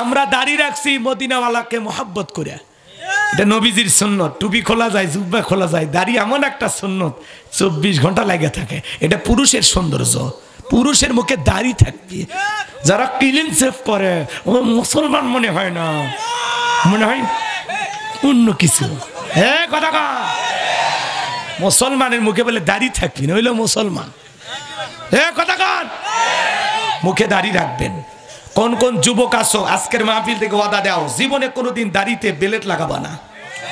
আমরা দাড়ি রাখছি মদিনাওয়ালাকে মোহাব্বত করে। এটা নবীজির সুন্নত। টুপি খোলা যায়, জুব্বা খোলা যায়, দাড়ি এমন একটা সুন্নত 24 ঘন্টা লাগে থাকে। এটা পুরুষের সৌন্দর্য। পুরুষের মুখে দাড়ি থাকবে। যারা ক্লিন সেভ করে ও মুসলমান মনে হয় না, মনে হয় অন্য কিছু। হ্যাঁ কথা কা, মুসলমানের মুখে বলে দাড়ি থাকবি না, হইলো মুসলমান। হ্যাঁ কথা কান, মুখে দাড়ি রাখবেন। কোন কোন যুবক আসো আজকের মাহফিল থেকে ওয়াদা দাও, জীবনে কোনোদিন দাড়িতে বেলেট লাগাবা না,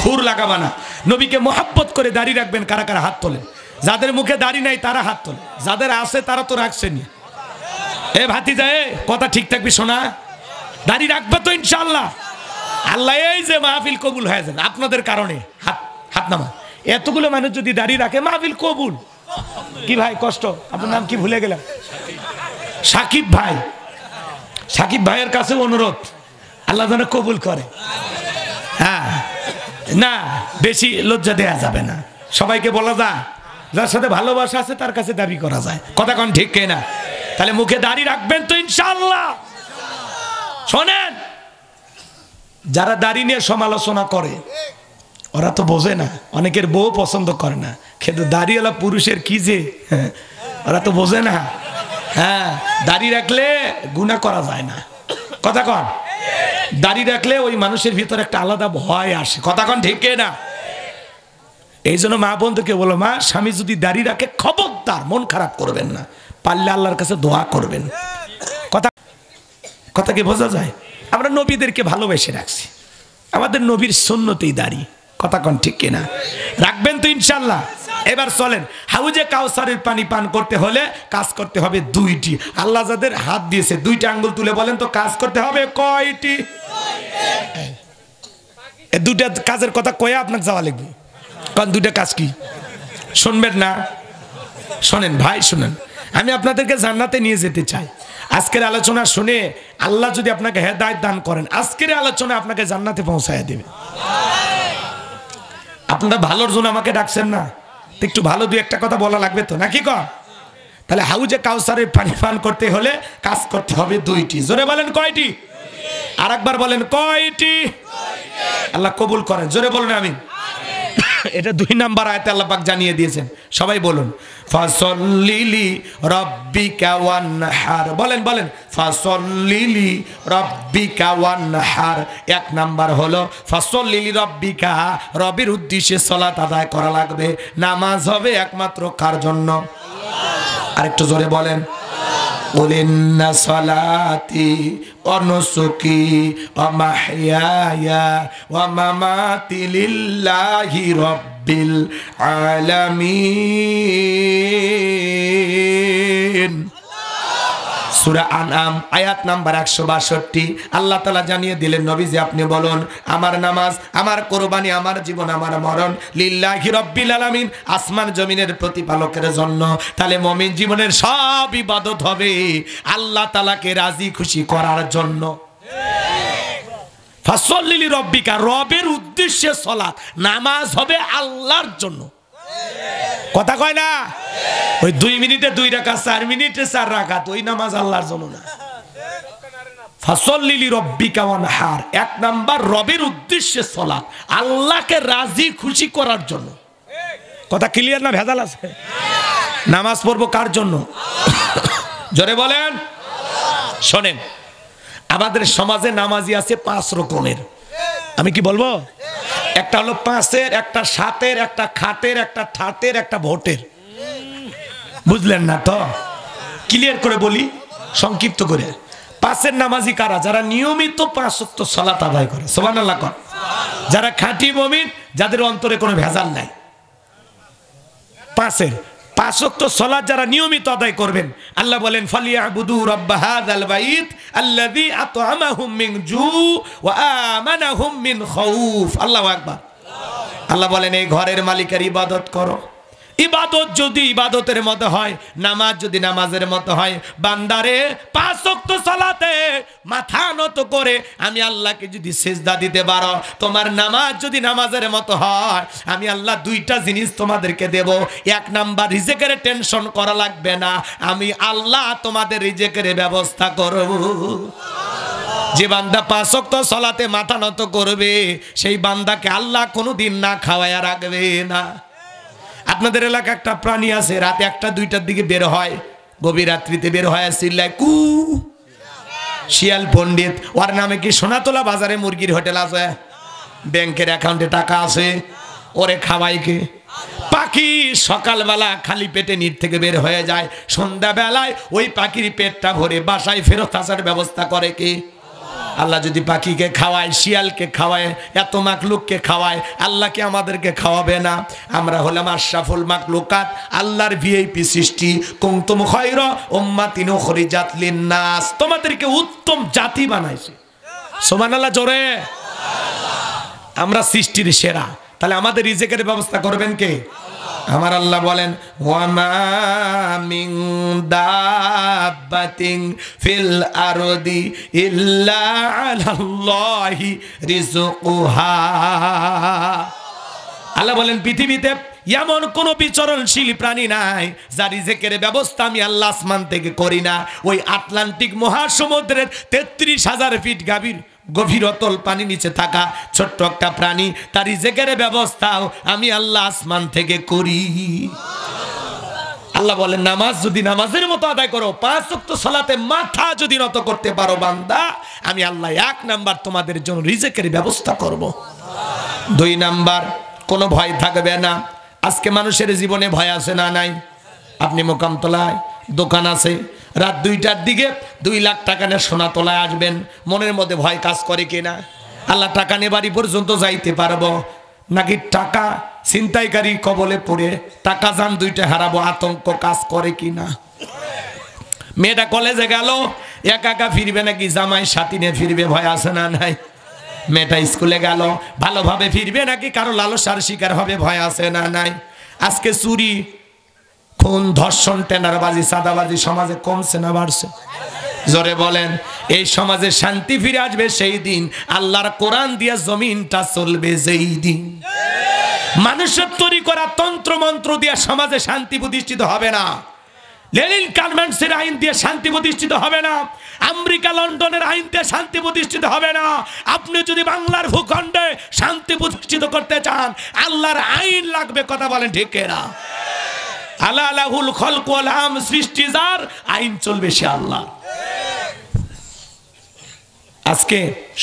খুর লাগাবা না। নবীকে মোহাব্বত করে দাড়ি রাখবেন। কারা কারা হাত তোলেন? যাদের মুখে দাড়ি নাই তারা হাত তোলে, যাদের আছে তারা তো রাখছেনি। এ ভাতিজা, কথা ঠিক থাকবি শোনা, দাড়ি রাখবে তো ইনশাআল্লাহ। আল্লাহ এই যে মাহফিল কবুল হয়ে যাবে আপনাদের কারণে। হাত হাত নামা। এতগুলো মানুষ যদি দাড়ি রাখে মাহফিল কবুল। কি ভাই কষ্ট, আপনার নাম কি ভুলে গেলাম? সাকিব ভাই। সাকিব ভাইয়ের কাছে অনুরোধ, আল্লাহ যেন কবুল করে। হ্যাঁ, না বেশি লজ্জা দেয়া যাবে না। সবাইকে বলা যায়, যার সাথে ভালোবাসা আছে তার কাছে দাবি করা যায়। কথা কোন ঠিক না? তাহলে মুখে দাড়ি রাখবেন তো ইনশাআল্লাহ। শোনেন, যারা দাড়ি নিয়ে সমালোচনা করে ওরা তো বোঝে না, অনেকের বউ পছন্দ করে না, কিন্তু দাড়িওয়ালা পুরুষের কি যে, ওরা তো বোঝে না। হ্যাঁ, দাড়ি রাখলে গুনাহ করা যায় না। কথা কন, দাড়ি রাখলে ওই মানুষের ভিতরে একটা আলাদা ভয় আসে। কথা কন ঠিক না? এই জন্য মা বন্ধুকে বলো, মা স্বামী যদি দাড়ি রাখে খবরদার মন খারাপ করবেন না, পারলে আল্লাহর কাছে দোয়া করবেন। কথা কথা কি বোঝা যায়? আমরা নবীদেরকে ভালোবেসে রাখছি, আমাদের নবীর সুন্নতেই দাড়ি। কথা কন ঠিক কিনা? রাখবেন তো ইনশাআল্লাহ। এবার চলেন, হাউজে কাউসারের পানি পান করতে হলে কাজ করতে হবে দুইটি। আল্লাহ যাদের হাত দিয়েছে দুইটা আঙ্গুল তুলে বলেন তো কাজ করতে হবে কয়টি? এই দুইটা কাজের কথা কয়ে আপনাকে যাওয়া লাগবে। কারণ দুইটা কাজ কি শুনবেন না? শোনেন ভাই, শুনেন, আমি আপনাদেরকে জান্নাতে নিয়ে যেতে চাই। আজকের আলোচনা শুনে আল্লাহ যদি আপনাকে হেদায়েত দান করেন, আজকের আলোচনা আপনাকে জান্নাতে পৌঁছায় দেবে। আপনারা ভালোর জন্য আমাকে ডাকছেন না, একটু ভালো দুই একটা কথা বলা লাগবে তো নাকি? কর তাহলে হাউজে কাউসারের পানি পান করতে হলে কাজ করতে হবে দুইটি। জোরে বলেন কয়টি? আর একবার বলেন কয়টি? আল্লাহ কবুল করেন। জোরে বলেন আমিন। এটা 2 নাম্বার আয়াতে আল্লাহ পাক জানিয়ে দিয়েছেন। সবাই বলুন ফাসল্লিলি রাব্বিকা ওয়ানহার। বলেন বলেন ফাসল্লিলি রাব্বিকা ওয়ানহার। 1 নাম্বার হলো ফাসল্লিলি রাব্বিকা, রবের উদ্দেশ্যে সালাত আদায় করা লাগবে। নামাজ হবে একমাত্র কার জন্য? আরেকটু জোরে বলেন, ইন্না সালাতি ওয়া নুসুকি ওয়া মাহইয়ায়া ওয়া মামাতি লিল্লাহি রাব্বিল আলামিন। সূরা আনআম আয়াত নাম্বার 162। আল্লাহ তাআলা জানিয়ে দিলেন, নবীজি আপনি বলুন, আমার নামাজ, আমার কোরবানি, আমার জীবন, আমার মরণ লিল্লাহি রাব্বিল আলামিন, আসমান জমিনের প্রতিপালকের জন্য। তাহলে মুমিন জীবনের সব ইবাদত হবে আল্লাহ তাআলাকে রাজি খুশি করার জন্য। ফাসল্লি রাব্বিকা, রবের উদ্দেশ্যে সালাত, নামাজ হবে আল্লাহর জন্য। কথা কয় না? ওই 2 মিনিটে 2 রাকাত, 4 মিনিটে 4 রাকাত, ওই নামাজ আল্লাহর জন্য না। ফাসল্লি রাব্বিকা ওয়ানহার, 1 নাম্বার রবের উদ্দেশ্যে সালাত, আল্লাহকে রাজি খুশি করার জন্য। কথা ক্লিয়ার না ভেজাল আছে? নামাজ পড়বো কার জন্য? জোরে বলেন। শোনেন, আমাদের সমাজে নামাজি আছে 5 রকমের। আমি কি বলবো? একটা হলো 5-এর, একটা 7-এর, একটা খাটের, একটা ঠাটের, একটা ভোটের। বুঝলেন না তো? ক্লিয়ার করে বলি, সংক্ষিপ্ত করে। 5-এর নামাজি কারা? যারা নিয়মিত 5 ওয়াক্ত সালাত আদায় করে। সুবহানাল্লাহ কর। যারা খাঁটি মুমিন, যাদের অন্তরে কোনো ভেজাল নাই। 5-এর 5 ওয়াক্ত সালাত যারা নিয়মিত আদায় করবেন, আল্লাহ বলেন ফালিয়াবুদু রাব্ব হাযাল বাইত আল্লাযী আত'আমাহুম মিন জু ওয়া আমানাহুম মিন খাউফ। আল্লাহু আকবার। আল্লাহ বলেন এই ঘরের মালিকের ইবাদত করো। ইবাদত যদি ইবাদতের মতো হয়, নামাজ যদি নামাজের মতো হয়, বান্দারে 5 ওয়াক্ত সালাতে মাথা নত করে আমি আল্লাহকে যদি সিজদা দিতে পারো, তোমার নামাজ যদি নামাজের মতো হয়, আমি আল্লাহ 2টা জিনিস তোমাদেরকে দেব। 1 নাম্বার, রিজিকের টেনশন করা লাগবে না, আমি আল্লাহ তোমাদের রিজিকের ব্যবস্থা করব। যে বান্দা 5 ওয়াক্ত সালাতে মাথা নত করবে সেই বান্দাকে আল্লাহ কোনোদিন না খাওয়ায়া রাখবে না। আপনাদের এলাকা একটা প্রাণী আছে রাতে 1টা 2টার দিকে বের হয়, গভীর রাত্রিতে বের হয় চিল্লায় কু, শিয়াল পণ্ডিত। ওর নামে কি সোনাতলা বাজারে মুরগির হোটেল আছে, ব্যাংকের অ্যাকাউন্টে টাকা আছে, ওরে খাওয়াই কে? পাখি সকালবেলা খালি পেটে নিট থেকে বের হয়ে যায়, সন্ধ্যাবেলায় ওই পাখির পেটটা ভরে বাসায় ফেরত আসার ব্যবস্থা করে কে? আল্লাহ যদি পাখিকে খাওয়ায়, শিয়ালকে খাওয়ায়, এত মাকলুককে খাওয়ায়, আল্লাহকে আমাদেরকে খাওয়াবে না? আমরা হলাম আশরাফুল মাকলুকাত, আল্লাহর ভিআইপি সৃষ্টি। কুনতুম খায়রা উম্মাতিন উখরিজাত লিন-নাস, তোমাদেরকে উত্তম জাতি বানাইছে। সুবহানাল্লাহ জোরে। আমরা সৃষ্টির সেরা, তাহলে আমাদের রিজিকের ব্যবস্থা করবেন কে? আমার আল্লাহ বলেন ওয়ামা মিন দাব্বাতিন ফিল আরদি ইল্লা আলাল্লাহি রিজকুহা। আল্লাহ বলেন পৃথিবীতে এমন কোন বিচরণশীল প্রাণী নাই যার রিজিকের ব্যবস্থা আমি আল্লাহ আসমান থেকে করি না। ওই আটলান্টিক মহাসমুদ্রের 33,000 ফিট গভীর অতল পানি নিচে থাকা ছোট্ট একটা প্রাণী, তার রিজিকের ব্যবস্থাও আমি আল্লাহ আসমান থেকে করি। আল্লাহ বলেন নামাজ যদি নামাজের মতো আদায় করো, 5 ওয়াক্ত সালাতে মাথা যদি নত করতে পারো বান্দা, আমি আল্লাহ 1 নাম্বার তোমাদের জন্য রিজিকের ব্যবস্থা করব। 2 নাম্বার কোনো ভয় থাকবে না। আজকে মানুষের জীবনে ভয় আছে না নাই? আপনি মোকামতলায় দোকান আছে, রাত 2টার দিকে 2 লাখ টাকা নিয়ে সোনাতলায় আসবেন, মনের মধ্যে ভয় কাজ করে কিনা? আল্লাহ টাকা নিয়ে বাড়ি পর্যন্ত যাইতে পারবো নাকি টাকা ছিনতাইকারী কবলে পড়ে টাকা যান 2টা হারাবো, আতঙ্ক কাজ করে কিনা? মেয়েটা কলেজে গেল, একা একা ফিরবে নাকি জামাই সাথী নিয়ে ফিরবে, ভয় আছে না নাই? মেয়েটা স্কুলে গেল, ভালোভাবে ফিরবে নাকি কারো লালসার শিকার হবে, ভয় আছে না নাই? আজকে চুরি, খুন, ধর্ষণ, টেন্ডারবাজি, চাঁদাবাজি সমাজে কমছে না বাড়ছে? জোরে বলেন। এই সমাজে শান্তি ফিরে আসবে সেই দিন, আল্লাহর কোরআন দিয়ে জমিনটা চলবে যেই দিন। মানুষের তৈরি করা তন্ত্র মন্ত্র দিয়ে সমাজে শান্তি প্রতিষ্ঠিত হবে না। লেনিন গার্মেন্টসের আইন দিয়ে শান্তি প্রতিষ্ঠিত হবে না। আমেরিকা লন্ডনের আইন দিয়ে শান্তি প্রতিষ্ঠিত হবে না। আপনি যদি বাংলার ভূখণ্ডে শান্তি প্রতিষ্ঠিত করতে চান, আল্লাহর আইন লাগবে। কথা বলেন ঠিক না? আলা লাহুল খলক ওয়াল আম, সৃষ্টি যার, আইন চলবে সে আল্লাহ। আজকে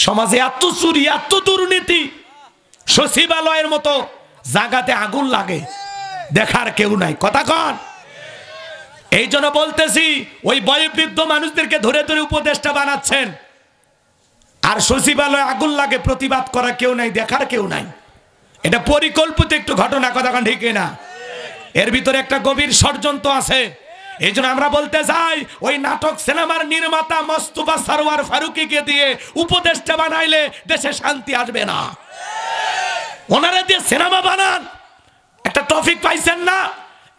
সমাজে এত চুরি, এত দুর্নীতি, সচিবালয়ের মতো জায়গাতে আগুন লাগে, দেখার কেউ নাই। কথা কন। এই জন্য বলতেছি, ওই বয়োবৃদ্ধ মানুষদেরকে ধরে ধরে উপদেষ্টা বানাচ্ছেন, আর সচিবালয়ে আগুন লাগে, প্রতিবাদ করা কেউ নাই, দেখার কেউ নাই। এটা পরিকল্পিত একটু ঘটনা। কথা কন ঠিক না? এর ভিতরে একটা গভীর ষড়যন্ত্র আছে। এই জন্য আমরা বলতে চাই, ওই নাটক সিনেমার নির্মাতা মোস্তফা সরওয়ার ফারুকীকে দিয়ে উপদেষ্টা বানাইলে দেশে শান্তি আসবে না। ওনারা দিয়ে সিনেমা বানান, একটা টপিক পাইছেন না?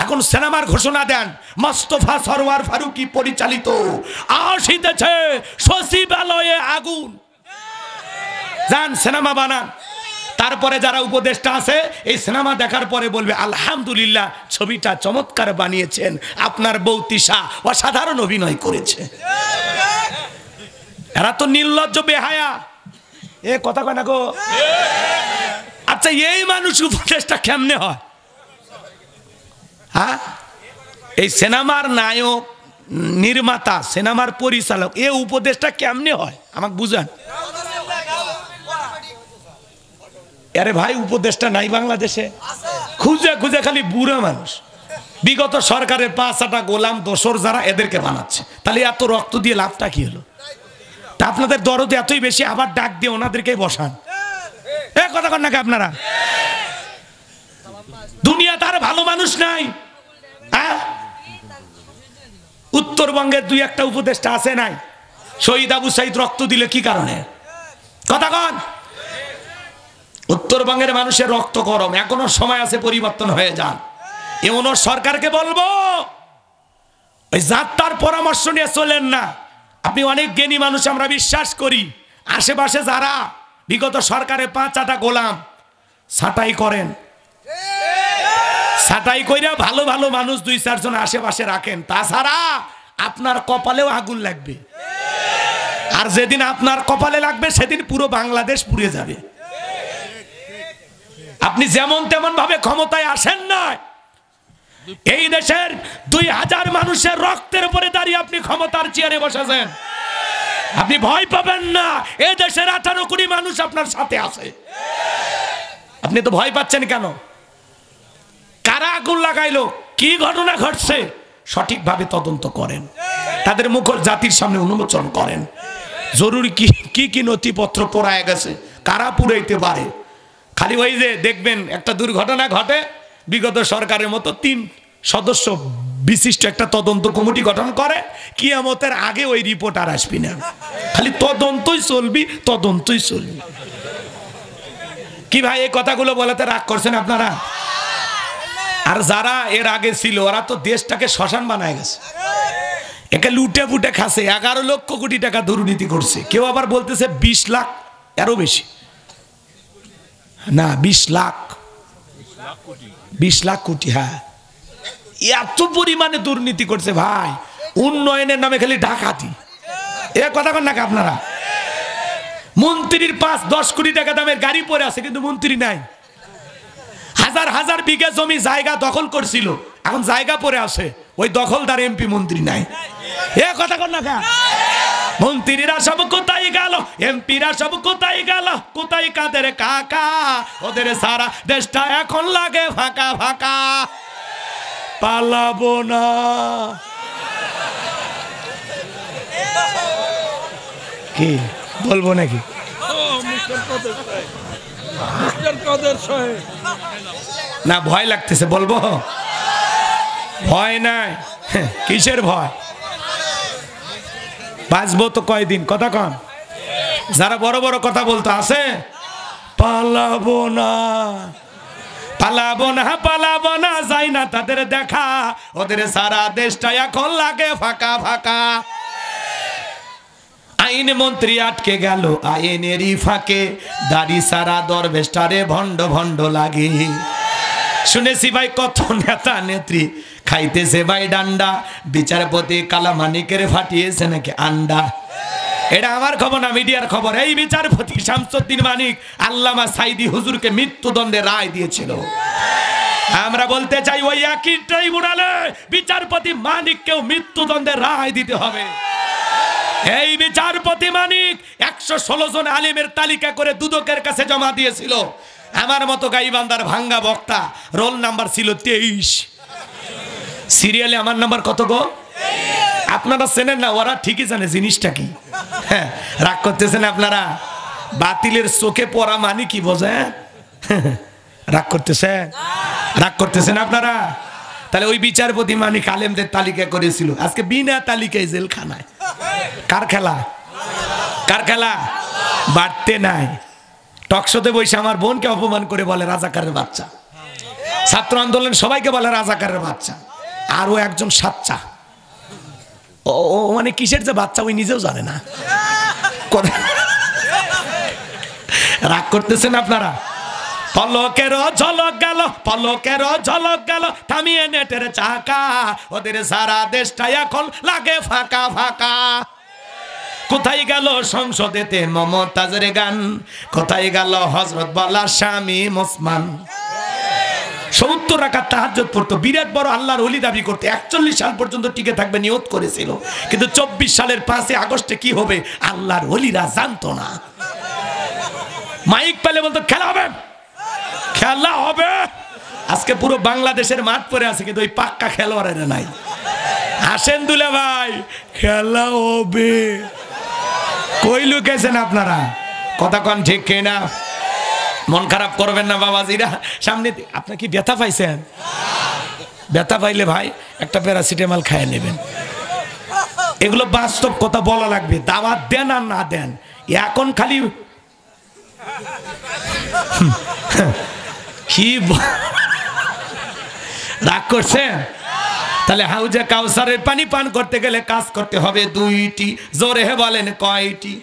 এখন সিনেমার ঘোষণা দেন, মোস্তফা সরওয়ার ফারুকী পরিচালিত আসিতেছে সচিবালয়ে আগুন, যান সিনেমা বানান। তারপরে যারা উপদেষ্টা আছে এই সিনেমা দেখার পরে বলবে আলহামদুলিল্লাহ, ছবিটা চমৎকার বানিয়েছেন, আপনার বউ তিশা অসাধারণ অভিনয় করেছে। এরা তো নির্লজ্জ, বেহায়া। এ কথা কয় না গো? আচ্ছা, এই মানুষ উপদেষ্টা কেমনে হয়? হ্যাঁ, এই সিনেমার নায়ক, নির্মাতা, সিনেমার পরিচালক, এ উপদেষ্টা কেমনে হয় আমাকে বুঝান। আরে ভাই, উপদেষ্টা নাই বাংলাদেশে? খুঁজে খুঁজে খালি বুড়া মানুষ। বিগত সরকারের 5-6টা গোলাম দোসর যারা, এদেরকে বানাচ্ছে। তাহলে এত রক্ত দিয়ে লাভটা কি হলো? তা আপনাদের দরদ এতই বেশি, আবার ডাক দিয়ে ওনাদেরকে বসান। এ কথা কন নাকি আপনারা? দুনিয়া তার ভালো মানুষ নাই। উত্তরবঙ্গের 2-1টা উপদেষ্টা আছে নাই? শহীদ আবু সাইদ রক্ত দিলে কি কারণে? কথা কন। উত্তরবঙ্গের মানুষের রক্ত গরম, এখনো সময় আছে, পরিবর্তন হয়ে যান। এমন সরকারকে বলবো, ওই যাত্রার পরামর্শ নিয়ে চলেন না। আপনি অনেক জ্ঞানী মানুষ, আমরা বিশ্বাস করি। আশেপাশে যারা বিগত সরকারের 5-6টা গোলাম, ছাঁটাই করেন, ছাঁটাই কইরা ভালো ভালো মানুষ 2-4 জন আশেপাশে রাখেন। তাছাড়া আপনার কপালেও আগুন লাগবে। আর যেদিন আপনার কপালে লাগবে সেদিন পুরো বাংলাদেশ পুড়ে যাবে। আপনি যেমন তেমন ভাবে ক্ষমতায় আসেন না। এই দেশের 2000 মানুষের রক্তের উপরে দাঁড়িয়ে আপনি ক্ষমতার চেয়ারে বসেছেন। আপনি ভয় পাবেন না, এই দেশের 18 কোটি মানুষ আপনার সাথে আছে। আপনি তো ভয় পাচ্ছেন কেন? কারা আগুন লাগাইলো, কি ঘটনা ঘটছে সঠিকভাবে তদন্ত করেন, তাদের মুখর জাতির সামনে উন্মোচন করেন। জরুরি কি কি নথিপত্র পোড়ায় গেছে, কারা পুড়াইতে পারে। খালি ওই যে দেখবেন একটা দুর্ঘটনা ঘটে, বিগত সরকারের মতো 3 সদস্য বিশিষ্ট একটা তদন্ত কমিটি গঠন করে, কিয়ামতের আগে ওই রিপোর্ট আর আসবি না। খালি তদন্তই চলবি, তদন্তই চলবি। কি ভাই এই কথাগুলো বলাতে রাগ করছেন আপনারা? আর যারা এর আগে ছিল ওরা তো দেশটাকে শ্মশান বানায় গেছে। একে লুটে ফুটে খাসে, 11 লক্ষ কোটি টাকা দুর্নীতি করছে। কেউ আবার বলতেছে 20 লাখ, আরো বেশি না, 20 লাখ 20 লাখ কোটি। হ্যাঁ, এত পরিমাণে দুর্নীতি করছে ভাই। উন্নয়নের নামে খালি ডাকাতি। এ কথা কন নাকি আপনারা? মন্ত্রীর 5-10 কোটি টাকা দামের গাড়ি পরে আছে, কিন্তু মন্ত্রী নাই। হাজার হাজার বিঘা জমি জায়গা দখল করছিল, এখন জায়গা পরে আছে, ওই দখলদার এমপি মন্ত্রী নাই। এ কথা কন না? মন্ত্রীরা সব কোথায় গেল, এমপিরা সব কোথায় গেল, কোথায় কাদের কাকা, ওদের সারা দেশটা এখন লাগে ফাঁকা ফাঁকা। পালাবো না, কি বলবো নাকি? না ভয় লাগতেছে, বলবো? ভয় নাই, কিসের ভয়? বাঁচবো তো কয়দিন, কথা কন। যারা বড় বড় কথা বলতো আছে, পালাবো না পালাবো না পালাবো না, যাই না তাদের দেখা, ওদের সারা দেশটা এখন লাগে ফাঁকা ফাঁকা। আইন মন্ত্রী আটকে গেল আইনেরই ফাঁকে, দাড়ি সারা দরবেশটারে ভণ্ড ভণ্ড লাগে। শুনেছি ভাই কত নেতা নেত্রী খাইতেছে ভাই ডান্ডা, বিচারপতি কালামানিকের ফাটিয়েছে নাকি আন্ডা। এটা আমার খবর না, মিডিয়ার খবর। এই বিচারপতি শামসুদ্দিন মানিক আল্লামা সাইদি হুজুরকে মৃত্যুদণ্ডে রায় দিয়েছিল। আমরা বলতে চাই ওই একই ট্রাইব্যুনালে বিচারপতি মানিককেও মৃত্যুদণ্ডে রায় দিতে হবে। এই বিচারপতি মানিক 116 জন আলিমের তালিকা করে দুদকের কাছে জমা দিয়েছিল। আমার মতো গাইবান্দার ভাঙ্গা বক্তা, রোল নাম্বার ছিল 23, সিরিয়ালে আমার নাম্বার কত গো? আপনারা চেনেন না, ওরা ঠিকই জানে জিনিসটা কি। হ্যাঁ, রাগ করতেছেন আপনারা? বাতিলের চোখে পড়া মানে কি বোঝেন? রাগ করতেছেন? রাগ করতেছেন আপনারা? তাহলে ওই বিচারপতি মানিক আলেমদের তালিকা করেছিল, আজকে বিনা তালিকায় জেলখানায়। কার খেলা? কার খেলা? বাড়তে নাই। টকশোতে বসে আমার বোনকে অপমান করে বলে রাজাকারের বাচ্চা, ছাত্র আন্দোলন সবাইকে বলে রাজাকারের বাচ্চা। আরো একজন সাচ্চা, ও মানে কিসের যে বাচ্চা ওই নিজেও জানে না। রাগ করতেছেন আপনারা? পলকের ঝলক গেল, পলকের ঝলক গেল, থামিয়ে নেটের চাকা, ওদের সারা দেশটা এখন লাগে ফাঁকা ফাঁকা। কোথায় গেল সংসদেতে মমতাজের গান, কোথায় গেল হযরত বলা স্বামী ওসমান। 70 রাকাত তাহাজ্জুদ পড়তো, বিরাট বড় আল্লাহর ওলি দাবি করতে, 41 সাল পর্যন্ত টিকে থাকবে নিয়ত করেছিল। কিন্তু 24 সালের 5 আগস্টে কি হবে আল্লাহর ওলিরা জানতো না। মাইক পেলে বলতো খেলা হবে, খেলা হবে। আজকে পুরো বাংলাদেশের মাঠ পরে আছে, কিন্তু ওই পাক্কা খেলোয়াড়েরা নাই। আসেন দুলে ভাই, খেলা হবে। কই লুকেছেন আপনারা? কথা কন ঠিক কিনা? মন খারাপ করবেন না বাবাজিরা। সামনে আপনি কি ব্যথা পাইছেন? ব্যথা পাইলে ভাই একটা প্যারাসিটামল খাইয়ে নেবেন। এগুলো বাস্তব কথা বলা লাগবে, দাওয়াত দেন আর না দেন। এখন খালি কি রাগ করছেন? তাহলে হাউজে কাউসারের পানি পান করতে গেলে কাজ করতে হবে 2টি। জোরে বলেন কয়টি?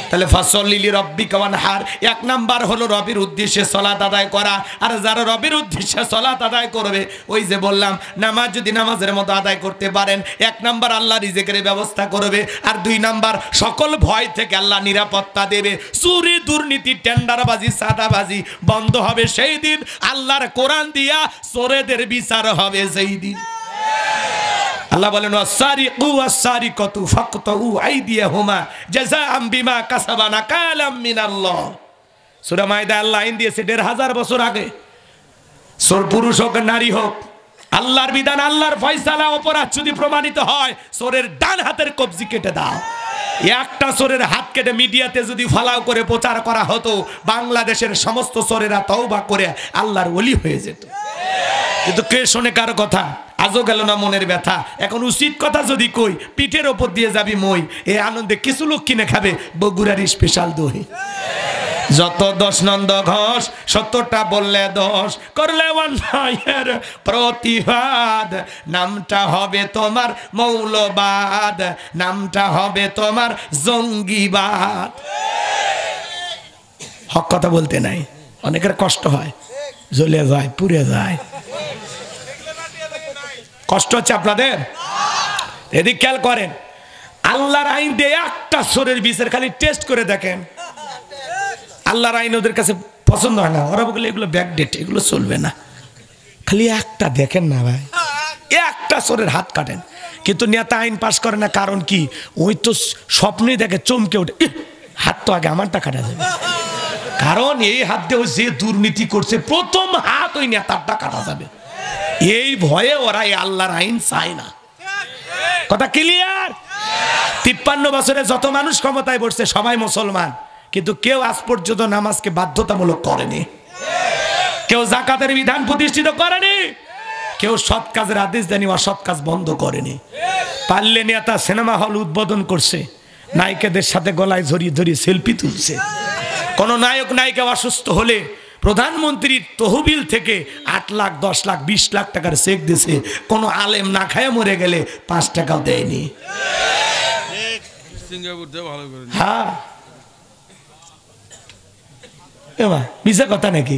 তাহলে ফাসল্লি লিরাব্বিকা ওয়ানহার, এক নাম্বার হলো রবের উদ্দেশ্যে সালাত আদায় করা। আর যারা রবের উদ্দেশ্যে সালাত আদায় করবে, ওই যে বললাম নামাজ যদি নামাজের মতো আদায় করতে পারেন, এক নাম্বার আল্লাহ রিজিকের ব্যবস্থা করবে, আর দুই নাম্বার সকল ভয় থেকে আল্লাহ নিরাপত্তা দেবে। চুরি, দুর্নীতি, টেন্ডারবাজি, সাদাবাজি বন্ধ হবে সেই দিন। আল্লাহর কোরআন দিয়া চোরেদের বিচার হবে সেই দিন। আল্লাহ বলেন ওয়াসারিকু ওয়াসারিকাতু ফাকতাউ আইদিয়াহুমা জাযাআম বিমা কাসাবা নাকালাম মিনাল্লাহ। সূরা মাইদা আল্লাহ আইন দিয়েছে ১৫০০ বছর আগে। চোর পুরুষ হোক নারী হোক, আল্লাহর বিধান, আল্লাহর ফয়সালা অপরাধ যদি প্রমাণিত হয়, চোরের ডান হাতের কবজি কেটে দাও। একটা চোরের হাত কেটে মিডিয়াতে যদি ফালাও করে প্রচার করা হতো, বাংলাদেশের সমস্ত চোরেরা তওবা করে আল্লাহর ওলি হয়ে যেত। কিন্তু কে শোনে কার কথা? আজও গেল না মনের ব্যথা। এখন উচিত কথা যদি কই, পিঠের ওপর দিয়ে যাবি মই। এই আনন্দে কিছু লোক কিনে খাবে বগুড়ার স্পেশাল দই। যত দশ নন্দ ঘোষ, ৭০টা বললে দোষ, করলে অন্যায়ের প্রতিবাদ, নামটা হবে তোমার মৌলবাদ, নামটা হবে তোমার জঙ্গিবাদ। হক কথা বলতে নাই, অনেকের কষ্ট হয়, জ্বলে যায়, পুড়ে যায়। কষ্ট হচ্ছে আপনাদের? এদিক খেয়াল করেন, আল্লাহর আইন দিয়ে একটা চোরের বিচার খালি টেস্ট করে দেখেন। আল্লাহর আইন ওদের কাছে পছন্দ হয় না, ওরা বলে এগুলো ব্যাকডেট, এগুলো চলবে না। খালি একটা দেখেন না ভাই, একটা চোরের হাত কাটেন। কিন্তু নেতা আইন পাশ করে না, কারণ কি? ওই তো স্বপ্নে দেখে চমকে ওঠে, হাত তো আগে আমারটা কাটা যাবে। কারণ এই হাত দিয়ে যে দুর্নীতি করছে, প্রথম হাত ওই নেতারটা কাটা যাবে। এই ভয়ে ওরা এই আল্লাহর আইন চায় না। কথা ক্লিয়ার? ৫৩ বছরে যত মানুষ ক্ষমতায় বসছে সবাই মুসলমান, কিন্তু কেউ আজ পর্যন্ত নামাজকে বাধ্যতামূলক করেনি, কেউ যাকাতের বিধান প্রতিষ্ঠিত করেনি, কেউ সৎ কাজের আদেশ দেয়নি, অসৎ কাজ বন্ধ করেনি। পারলে নেতা সিনেমা হল উদ্বোধন করছে, নায়িকাদের সাথে গলায় জড়িয়ে জড়িয়ে সেলফি তুলছে। কোন নায়ক নায়িকা অসুস্থ হলে প্রধানমন্ত্রীর তহবিল থেকে ৮ লাখ, ১০ লাখ, ২০ লাখ টাকার চেক দিয়েছে। কোন আলেম না খায় মরে গেলে ৫ টাকাও দেয়নি। হ্যাঁ, মিশা কথা নাকি?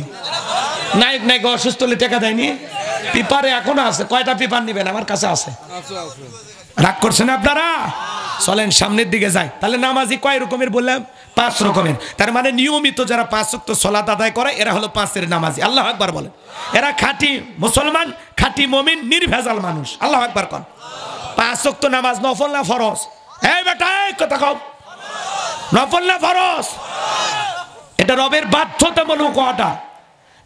নায়ক নায়িকা অসুস্থ হলে টাকা দেয়নি? পেপারে এখনো আছে। কয়টা পেপার নেবেন? আমার কাছে আছে। রাগ করছেন আপনারা? চলেন সামনের দিকে যাই। তাহলে নামাজি কয় রকমের বললাম? ৫ রকমের। তার মানে নিয়মিত যারা ৫ ওয়াক্ত সালাত আদায় করে, এরা হলো ৫-এর নামাজি। আল্লাহ আকবার বলেন। এরা খাঁটি মুসলমান, খাঁটি মুমিন, নির্ভেজাল মানুষ। আল্লাহ আকবার কর। ৫ ওয়াক্ত নামাজ নফল না ফরজ? এই বেটা, এই কথা কও, নফল না ফরজ? এটা রবের বাধ্যতামূলক অর্ডার।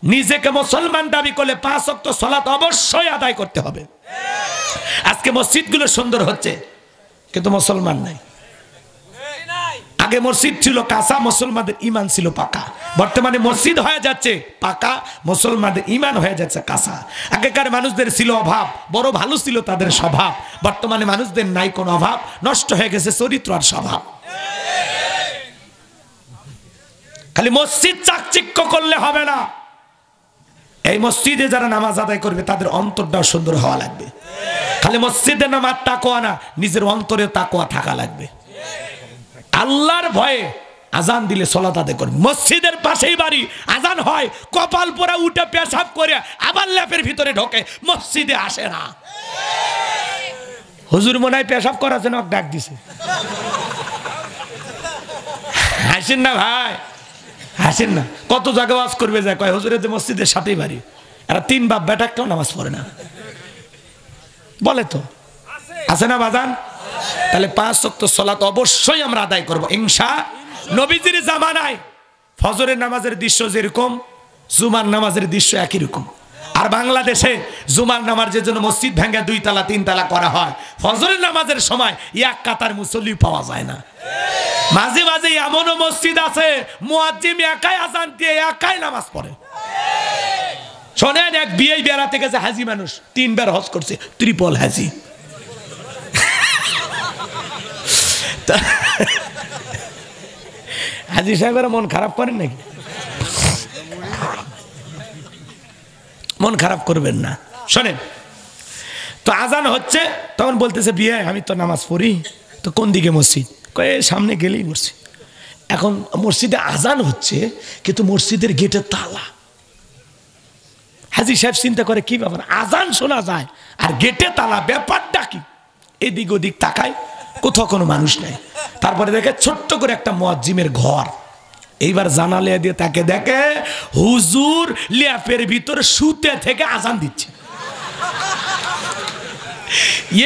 নিজেকে মুসলমান দাবি করলে ৫ ওয়াক্ত সালাত অবশ্যই আদায় করতে হবে। আজকে মসজিদগুলো সুন্দর হচ্ছে, কিন্তু মুসলমান নাই। আগে মসজিদ ছিল কাঁচা, মুসলমানদের ঈমান ছিল পাকা। বর্তমানে মসজিদ হয়ে যাচ্ছে পাকা, মুসলমানদের ঈমান হয়ে যাচ্ছে কাঁচা। আগেকার মানুষদের ছিল অভাব, বড় ভালো ছিল তাদের স্বভাব। বর্তমানে মানুষদের নাই কোনো অভাব, নষ্ট হয়ে গেছে চরিত্র আর স্বভাব। খালি মসজিদ চাকচিক্য করলে হবে না। এই মসজিদে যারা নামাজ আদায় করবে তাদের অন্তরটাও সুন্দর হওয়া লাগবে। খালি মসজিদে নামাজ তাকওয়া না, নিজের অন্তরে তাকওয়া থাকা লাগবে। আল্লাহর ভয়ে আজান দিলে সালাত আদায় করবে। মসজিদের পাশেই বাড়ি, আজান হয়, কপাল পোড়া উঠে পেশাব করে আবার ল্যাপের ভিতরে ঢোকে, মসজিদে আসে না। হুজুর মনে হয় পেশাব করার জন্য ডাক দিছে। হাসেন না ভাই, হাসেন না। কত জায়গা ওয়াজ করবে যায়, কয় হুজুরের যে মসজিদের সাথেই বাড়ি, এরা ৩ বাপ বেটা কেউ নামাজ পড়ে না বলে তো, আছে না বাজান? তাহলে ৫ ওয়াক্ত সালাত অবশ্যই আমরা আদায় করব ইনশাআল্লাহ। নবীজির জামানায় ফজরের নামাজের দৃশ্য যেরকম, জুমার নামাজের দৃশ্য একই রকম। আর বাংলাদেশে জুমার নামাজের জন্য মসজিদ ভেঙে ২ তালা ৩ তালা করা হয়। ফজরের নামাজের সময় এক কাতার মুসল্লি পাওয়া যায় না। মাঝে মাঝে এমনও মসজিদ আছে মুয়াজ্জিম একাই আজান দিয়ে একাই নামাজ পড়ে। শোনেন, এক বিয়ে বেড়াতে গেছে হাজি মানুষ, ৩ বার হজ করছে, ট্রিপল হাজি। হাজি সাহেবের মন খারাপ করেন নাকি? মন খারাপ করবেন না। শোনেন, তো আজান হচ্ছে, তখন বলতেছে বিয়ে আমি তো নামাজ পড়ি, তো কোন দিকে মসজিদ? কয়ে সামনে গেলেই মসজিদ। এখন মসজিদে আজান হচ্ছে কিন্তু মসজিদের গেটে তালা। হাজী সাহেব চিন্তা করে কি ব্যাপার, আজান শোনা যায় আর গেটে তালা, ব্যাপারটা কি? এদিক ওদিক তাকায়, কোথাও কোনো মানুষ নাই। তারপরে দেখে ছোট্ট করে একটা মুয়াজ্জিমের ঘর। এইবার জানালা দিয়ে তাকে দেখে হুজুর ল্যাপের ভিতরে শুতে থেকে আজান দিচ্ছে।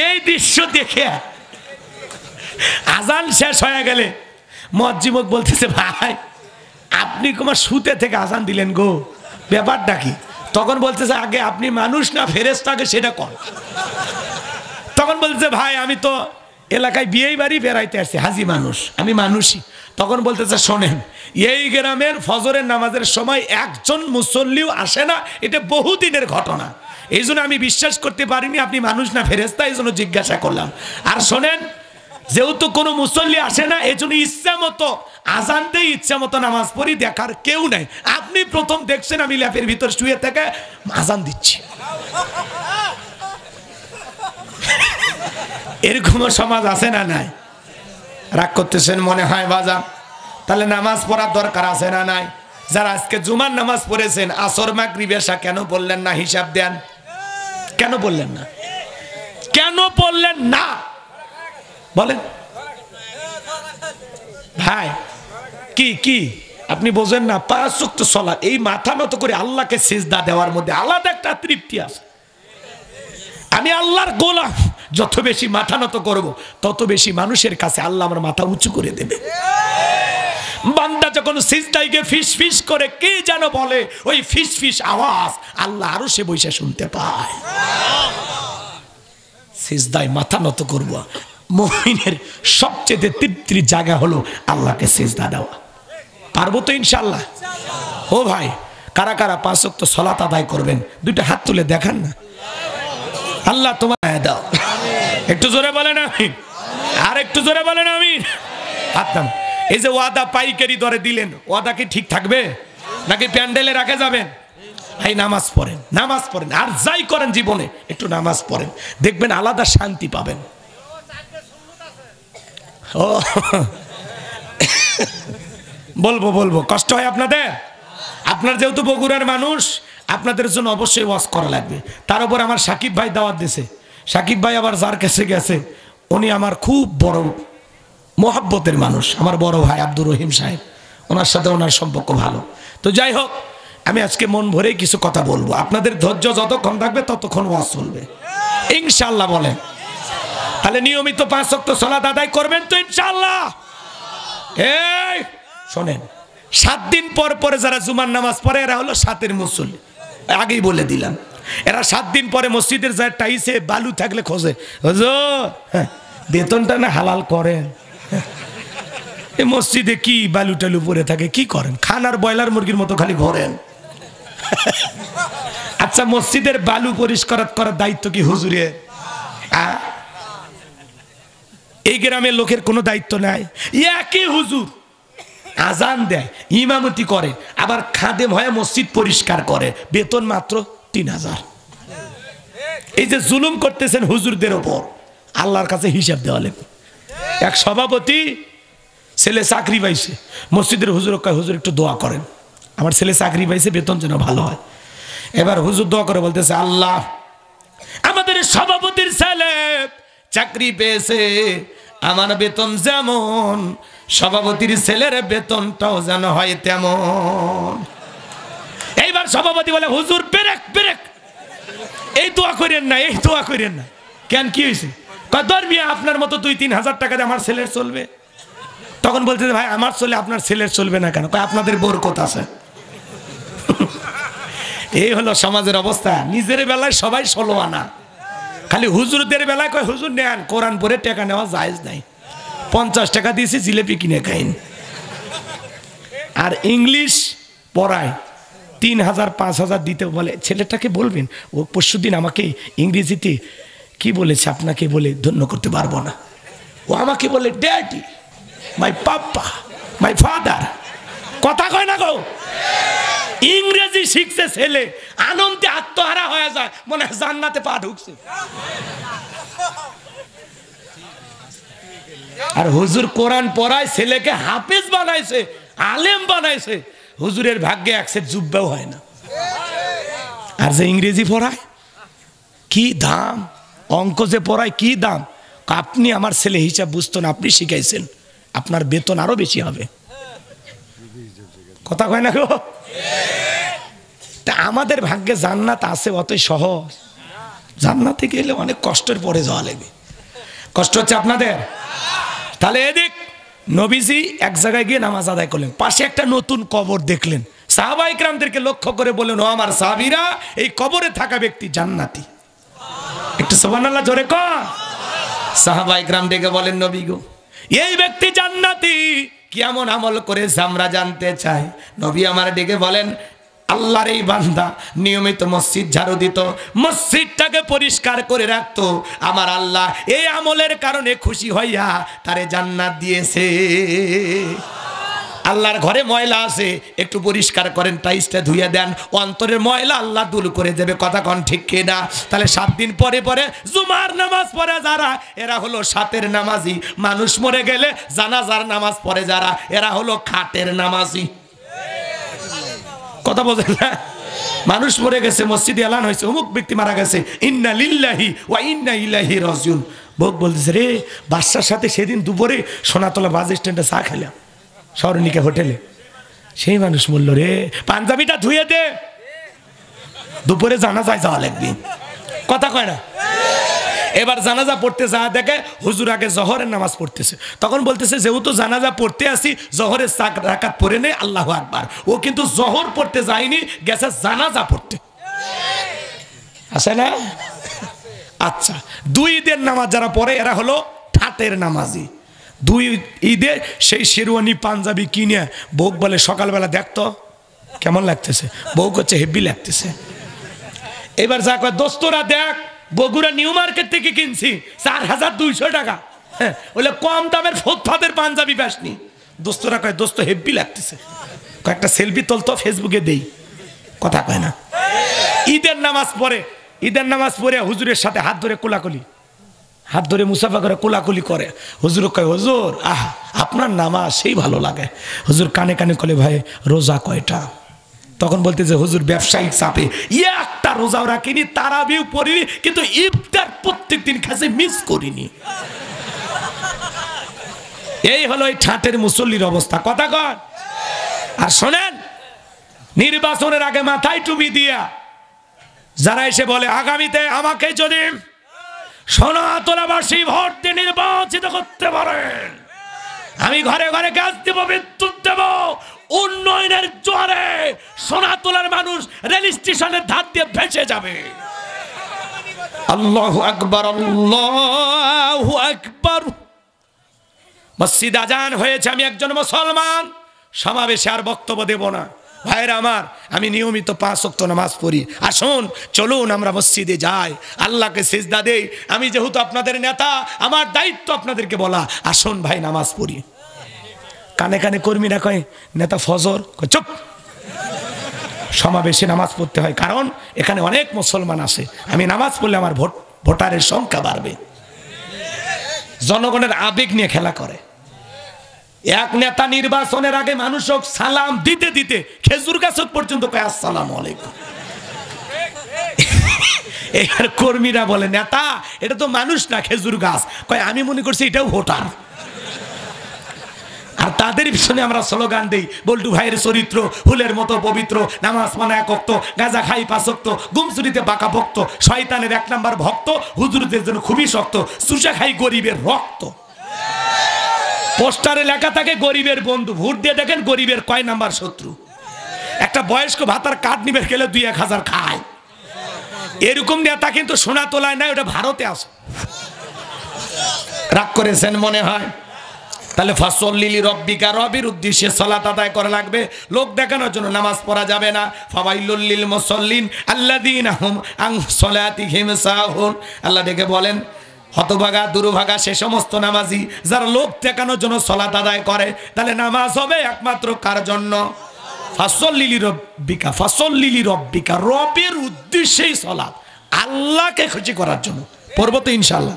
এই দৃশ্য দেখে আজান শেষ হয়ে গেলে মুয়াজ্জিমক বলতেছে, ভাই আপনি তোমার শুতে থেকে আজান দিলেন গো, ব্যাপারটা কি? তখন বলতেছে, আগে আপনি মানুষ না ফেরেশতাকে সেটা কর। তখন বলতেছে, ভাই আমি তো এলাকায় বিয়ে বাড়ি বেড়াইতে আসছি, হাজি মানুষ, আমি মানুষই। তখন বলতেছে, শোনেন, এই গ্রামের ফজরের নামাজের সময় একজন মুসল্লিও আসে না, এটা বহুদিনের ঘটনা। এই জন্য আমি বিশ্বাস করতে পারিনি আপনি মানুষ না ফেরেশতা, এই জন্য জিজ্ঞাসা করলাম। আর শোনেন, যেহেতু কোনো মুসল্লি আসে না, এই জন্য ইচ্ছা মতো আজান দেই, ইচ্ছা মতো নামাজ পড়ি, দেখার কেউ নাই। আপনি প্রথম দেখছেন আমি ল্যাপের ভিতর শুয়ে থেকে আজান দিচ্ছি। এরকম সমাজ আছে না নাই? রাগ করতেছেন মনে হয় বাজার? তাহলে নামাজ পড়ার দরকার আছে না নাই? যারা আজকে জুমার নামাজ পড়েছেন, আসর মাগরিব এশা কেন বললেন না? হিসাব দেন, কেন বললেন না? কেন বললেন না বলেন ভাই? কি কি আপনি বোঝেন না? 5 ওয়াক্ত সালাত, এই মাথা নত করে আল্লাহকে সিজদা দেওয়ার মধ্যে আলাদা একটা তৃপ্তি আছে। আমি আল্লাহর গোলাম, যত বেশি মাথা নত করব তত বেশি মানুষের কাছে আল্লাহ আমার মাথা উঁচু করে দেবে। বান্দা যখন সিজদায় গিয়ে ফিস ফিস করে কি যেন বলে, ওই ফিস ফিস আওয়াজ আল্লাহ আরো সে বসে শুনতে পায়। সিজদায় মাথা নত করব। মুমিনের সবচেয়ে তৃপ্তির জায়গা হলো আল্লাহকে সিজদা দেওয়া। পারবো তো ইনশাআল্লাহ? ও ভাই, কারা কারা 5 ওয়াক্ত সালাত আদায় করবেন দুইটা হাত তুলে দেখান না। আল্লাহ তোমার দাও, একটু জোরে বলেন আমিন। আর একটু জোরে বলেন আমিন। হাত নাম। এই যে ওয়াদা পাইকারি দরে দিলেন, ওয়াদা কি ঠিক থাকবে নাকি প্যান্ডেলে রাখে যাবেন? ভাই নামাজ পড়েন, নামাজ পড়েন, আর যাই করেন জীবনে একটু নামাজ পড়েন, দেখবেন আলাদা শান্তি পাবেন। ও বলবো বলবো, কষ্ট হয় আপনাদের? আপনার যেহেতু বগুড়ার মানুষ, আপনাদের জন্য অবশ্যই ওয়াজ করা লাগবে। তার উপর আমার সাকিব ভাই দাওয়াত দিয়েছে। সাকিব ভাই আবার যার কাছে গেছে, উনি আমার খুব বড় মোহাব্বতের মানুষ, আমার বড় ভাই আব্দুর রহিম সাহেব, ওনার সাথে ওনার সম্পর্ক ভালো। তো যাই হোক, আমি আজকে মন ভরে কিছু কথা বলবো। আপনাদের ধৈর্য যতক্ষণ থাকবে ততক্ষণ ওয়াজ চলবে ইনশাআল্লাহ। বলেন তাহলে নিয়মিত 5 ওয়াক্ত সালাত আদায় করবেন তো ইনশাআল্লাহ? এই শোনেন, 7 দিন পর পরে যারা জুমার নামাজ পড়ে এরা হলো 7-এর মুসল্লি। আগেই বলে দিলাম, এরা 7 দিন পরে মসজিদের যায় টাইসে বালু থাকলে খোঁজে, হুজুর বেতনটা না হালাল করেন। এই মসজিদে কি বালু টালু পরে থাকে, কি করেন? খানার ব্রয়লার মুরগির মতো খালি ঘোরেন। আচ্ছা, মসজিদের বালু পরিষ্কার করার দায়িত্ব কি হুজুরের? এই গ্রামের লোকের কোনো দায়িত্ব নাই? একই হুজুর আজান দেয়, ইমামতি করে, আবার খাদেম হয়ে মসজিদ পরিষ্কার করে, বেতন মাত্র 3000। এই যে জুলুম করতেছেন হুজুরদের ওপর, আল্লাহর কাছে হিসাব দেওয়া লাগবে। এক সভাপতি ছেলে চাকরি পাইছে, মসজিদের হুজুর কয়, হুজুর একটু দোয়া করেন, আমার ছেলে চাকরি পাইছে, বেতন যেন ভালো হয়। এবার হুজুর দোয়া করে বলতেছে, আল্লাহ আমাদের সভাপতির ছেলে চাকরি পেয়েছে, আমার বেতন যেমন সভাপতির ছেলের বেতনটাও যেন হয় তেমন। এইবার সভাপতি বলে, হুজুর ব্রেক ব্রেক, এই দোয়া করেন না, এই দোয়া করেন না। কেন, কি হয়েছে? কদরমিয়া আপনার মতো 2-3 হাজার টাকা দিয়ে আমার ছেলের চলবে? তখন বলতে, ভাই আমার চলে, আপনার ছেলের চলবে না কেন? আপনাদের বরকত আছে। এই হলো সমাজের অবস্থা। নিজের বেলায় সবাই 16 আনা, খালি হুজুরদের বেলায় কয় হুজুর নেন, কোরআন পড়ে টাকা নেওয়া জায়েজ নাই, 50 টাকা দিয়েছি জিলেপি কিনে খাইন। আর ইংলিশ পড়ায় 3000-5000 দিতে বলে। ছেলেটাকে বলবেন, ও পরশুদিন আমাকে ইংরেজিতে কি বলেছে আপনাকে বলে ধন্য করতে পারবো না। ও আমাকে বলে ড্যাডি, মাই পাপ্পা, মাই ফাদার। কথা কয় না গো? ইংরেজি শিখছে ছেলে, আনন্দে আত্মহারা হয়ে যায়, মনে হয় জান্নাতে পা ঢুকছে। আর হুজুর কোরআন পড়ায়, ছেলেকে হাফেজ বানাইছে, আলেম বানাইছে। হুজুরের ভাগ্যে এক সেট জুব্বাও হয় না। আর যে ইংরেজি পড়ায় কি দাম, অঙ্ক যে পড়ায় কি দাম। আপনি আমার ছেলে হিসাব বুঝতো না, আপনি শিখাইছেন, আপনার বেতন আরো বেশি হবে। কথা কয় না গো? তা আমাদের ভাগ্যে জান্নাত আছে, অতই সহজ। জান্নাতে গেলে অনেক কষ্টের পরে যাওয়া লাগবে। কষ্ট হচ্ছে আপনাদের? তাহলে এদিক নবীজি এক জায়গায় গিয়ে নামাজ আদায় করলেন, পাশে একটা নতুন কবর দেখলেন। সাহাবায়ে কেরামদেরকে লক্ষ্য করে বললেন, ও আমার সাহাবীরা, এই কবরে থাকা ব্যক্তি জান্নাতি। একটু সুবহানাল্লাহ জোরে কর। সাহাবায়ে কেরাম ডেকে বলেন, নবী গো, এই ব্যক্তি জান্নাতি, কেমন আমল করেছে আমরা জানতে চাই। নবী আমার ডেকে বলেন, আল্লাহর এই বান্দা নিয়মিত মসজিদ ঝাড়ু দিত, মসজিদটাকে পরিষ্কার করে রাখতো। আমার আল্লাহ এই আমলের কারণে খুশি হইয়া তারে জান্নাত দিয়েছে। আল্লাহর ঘরে ময়লা আছে, একটু পরিষ্কার করেন, টাইসটা ধুইয়া দেন, অন্তরের ময়লা আল্লাহ দূর করে দেবে। কথা কন ঠিক কিনা? তাহলে 7 দিন পরে পরে জুমার নামাজ পড়ে যারা, এরা হলো সাতের নামাজি। মানুষ মরে গেলে জানাজার নামাজ পড়ে যারা, এরা হলো খাটের নামাজি। কথা বলেন না? মানুষ মরে গেছে, মসজিদে এলান হয়েছে, অমুক ব্যক্তি মারা গেছে, ইন্না লিল্লাহি ওয়া ইন্না ইলাইহি রাজিউন। ভোগ বলতেছে, রে বাদশার সাথে সেদিন দুপুরে সোনাতলা বাস স্ট্যান্ডে চা খেলাম, সরণিকা হোটেলে। সেই মানুষ বলল, রে পাঞ্জাবিটা ধুয়ে দে, দুপুরে জানাজায় যাওয়া লাগবে। কথা কয় না? এবার জানাজা পড়তে যাওয়া দেখে হুজুর আগে জহরের নামাজ পড়তেছে। তখন বলতেছে, যেহেতু জানাজা পড়তে আসি, জহরের 4 রাকাত পড়ে নেই, আল্লাহু আকবার। ও কিন্তু জহর পড়তে যায়নি, গেছে জানাজা পড়তে। আছে না? আচ্ছা, 2 ঈদের নামাজ যারা পড়ে এরা হলো ঠাটের নামাজি। 2 ঈদে সেই শেরওয়ানি পাঞ্জাবি কিনে বউ বলে, সকালবেলা দেখতো কেমন লাগতেছে, বউ করছে হেভি লাগতেছে। এবার যা কয়, দোস্তরা দেখ, বগুড়া নিউ মার্কেট থেকে কিনছি 4200 টাকা। হ্যাঁ, বলে কম দামের ফুটপাতের পাঞ্জাবি পাসনি। দোস্তরা কয়, দোস্ত হেভি লাগতেছে, কয়েকটা সেলফি তোলতো, ফেসবুকে দেই। কথা কয় না? ঈদের নামাজ পড়ে, ঈদের নামাজ পড়ে হুজুরের সাথে হাত ধরে কোলাকুলি, হাত ধরে মুসাফা করে কোলাকুলি করে। হুজুর কয়, হুজুর আহা, আপনার নামাজ সেই ভালো লাগে। হুজুর কানে কানে কলে, ভাই রোজা কয়টা? তখন বলতে যে, হুজুর ব্যবসায়িক চাপে একটা রোজাও রাখিনি, তারাবিও পড়িনি, কিন্তু ইফতার প্রত্যেক দিন খাসে মিস করিনি। এই হলো এই ঠাটের মুসল্লির অবস্থা। কথা কন? আর শোনেন, নির্বাচনের আগে মাথায় টুপি দিয়া যারা এসে বলে, আগামীতে আমাকে যদি সোনাতলাবাসী ভোট দিয়ে নির্বাচিত করতে পারেন, আমি ঘরে ঘরে গ্যাস দেব, বিদ্যুৎ দেব, উন্নয়নের জোয়ারে সোনাতলার মানুষ রেল স্টেশনের ধার দিয়ে ভেসে যাবে। আল্লাহু আকবার, আল্লাহু আকবার। মসজিদ আজান হয়েছে, আমি একজন মুসলমান, সমাবেশে আর বক্তব্য দেব না। ভাইরা আমার, আমি নিয়মিত 5 ওয়াক্ত নামাজ পড়ি। আসুন, চলুন আমরা মসজিদে যাই, আল্লাহকে সিজদা দেই। আমি যেহেতু আপনাদের নেতা, আমার দায়িত্ব আপনাদেরকে বলা, আসুন ভাই নামাজ পড়ি। কানে কানে কর্মীরা কয়, নেতা ফজর, চুপ। সমাবেশে নামাজ পড়তে হয়, কারণ এখানে অনেক মুসলমান আছে। আমি নামাজ পড়লে আমার ভোটারের সংখ্যা বাড়বে। জনগণের আবেগ নিয়ে খেলা করে। এক নেতা নির্বাচনের আগে মানুষক সালাম দিতে দিতে খেজুর গাছ পর্যন্ত কয়, আসসালামু আলাইকুম। এর কর্মীরা বলে, নেতা এটা তো মানুষ না, খেজুর গাছ। কয়, আমি মনে করছি এটাও ভোটার। আর তাদের পিছনে আমরা স্লোগান দেই, বল্টু ভাইয়ের চরিত্র ফুলের মতো পবিত্র, নামাজ মানে 1 ওয়াক্ত, গাঁজা খাই 5 ওয়াক্ত, গুমচুরিতে বাঁকা ভক্ত, শয়তানের 1 নাম্বার ভক্ত, হুজুরদের জন্য খুবই শক্ত, চুষা খাই গরিবের রক্ত। পোস্টারে লেখা থাকে গরিবের বন্ধু, ভোট দিয়ে দেখেন গরিবের কয় নাম্বার শত্রু। একটা বয়স্ক ভাতার কার্ড নিবে গেলে 2-1000 খায়। এরকম নেতা কিন্তু সোনাতলায় নাই, ওটা ভারতে আছে। রাগ করেছেন মনে হয়? তাহলে ফাসল্লি লিরাব্বিকা, রবের উদ্দেশ্যে সালাত আদায় করা লাগবে। লোক দেখানোর জন্য নামাজ পড়া যাবে না। ফাওয়াইলুল লিল মুসাল্লিন আল্লাযীনা হুম আন সালাতিহিম সাহুন। আল্লাহ ডেকে বলেন, হতভাগা দুর্ভাগা সে সমস্ত নামাজি যারা লোক দেখানোর জন্য সালাত আদায় করে। তাহলে নামাজ হবে একমাত্র কার জন্য? ফাসল্লি লিরাব্বিকা, ফাসল্লি লিরাব্বিকা, রবের উদ্দেশ্যেই সালাত, আল্লাহকে খুশি করার জন্য। পড়ব তো ইনশাআল্লাহ।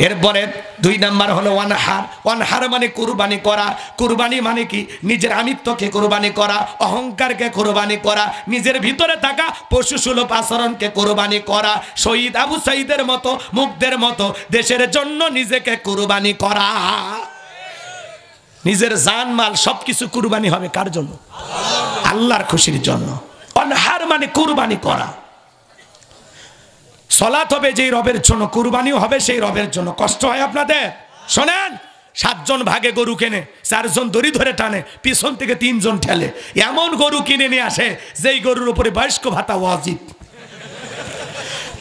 এরপরে 2 নাম্বার হলো ওয়ানহার। ওয়ানহার মানে কুরবানি করা। কুরবানি মানে কি? নিজের আমিত্বকে কুরবানি করা, অহংকারকে কুরবানি করা, নিজের ভিতরে থাকা পশুসুলভ আচরণকে কুরবানি করা। শহীদ আবু সাঈদের মতো, মুগ্ধের মতো দেশের জন্য নিজেকে কুরবানি করা। নিজের জানমাল সবকিছু কুরবানি হবে কার জন্য? আল্লাহর খুশির জন্য। ওয়ানহার মানে কুরবানি করা। সালাত হবে যেই রবের জন্য, কুরবানিও হবে সেই রবের জন্য। কষ্ট হয় আপনাদের? শোনেন, 7 জন ভাগে গরু কেনে, 4 জন দড়ি ধরে টানে, পিছন থেকে 3 জন ঠেলে। এমন গরু কিনে নিয়ে আসে যেই গরুর উপরে বয়স্ক ভাতা ওয়াজিব।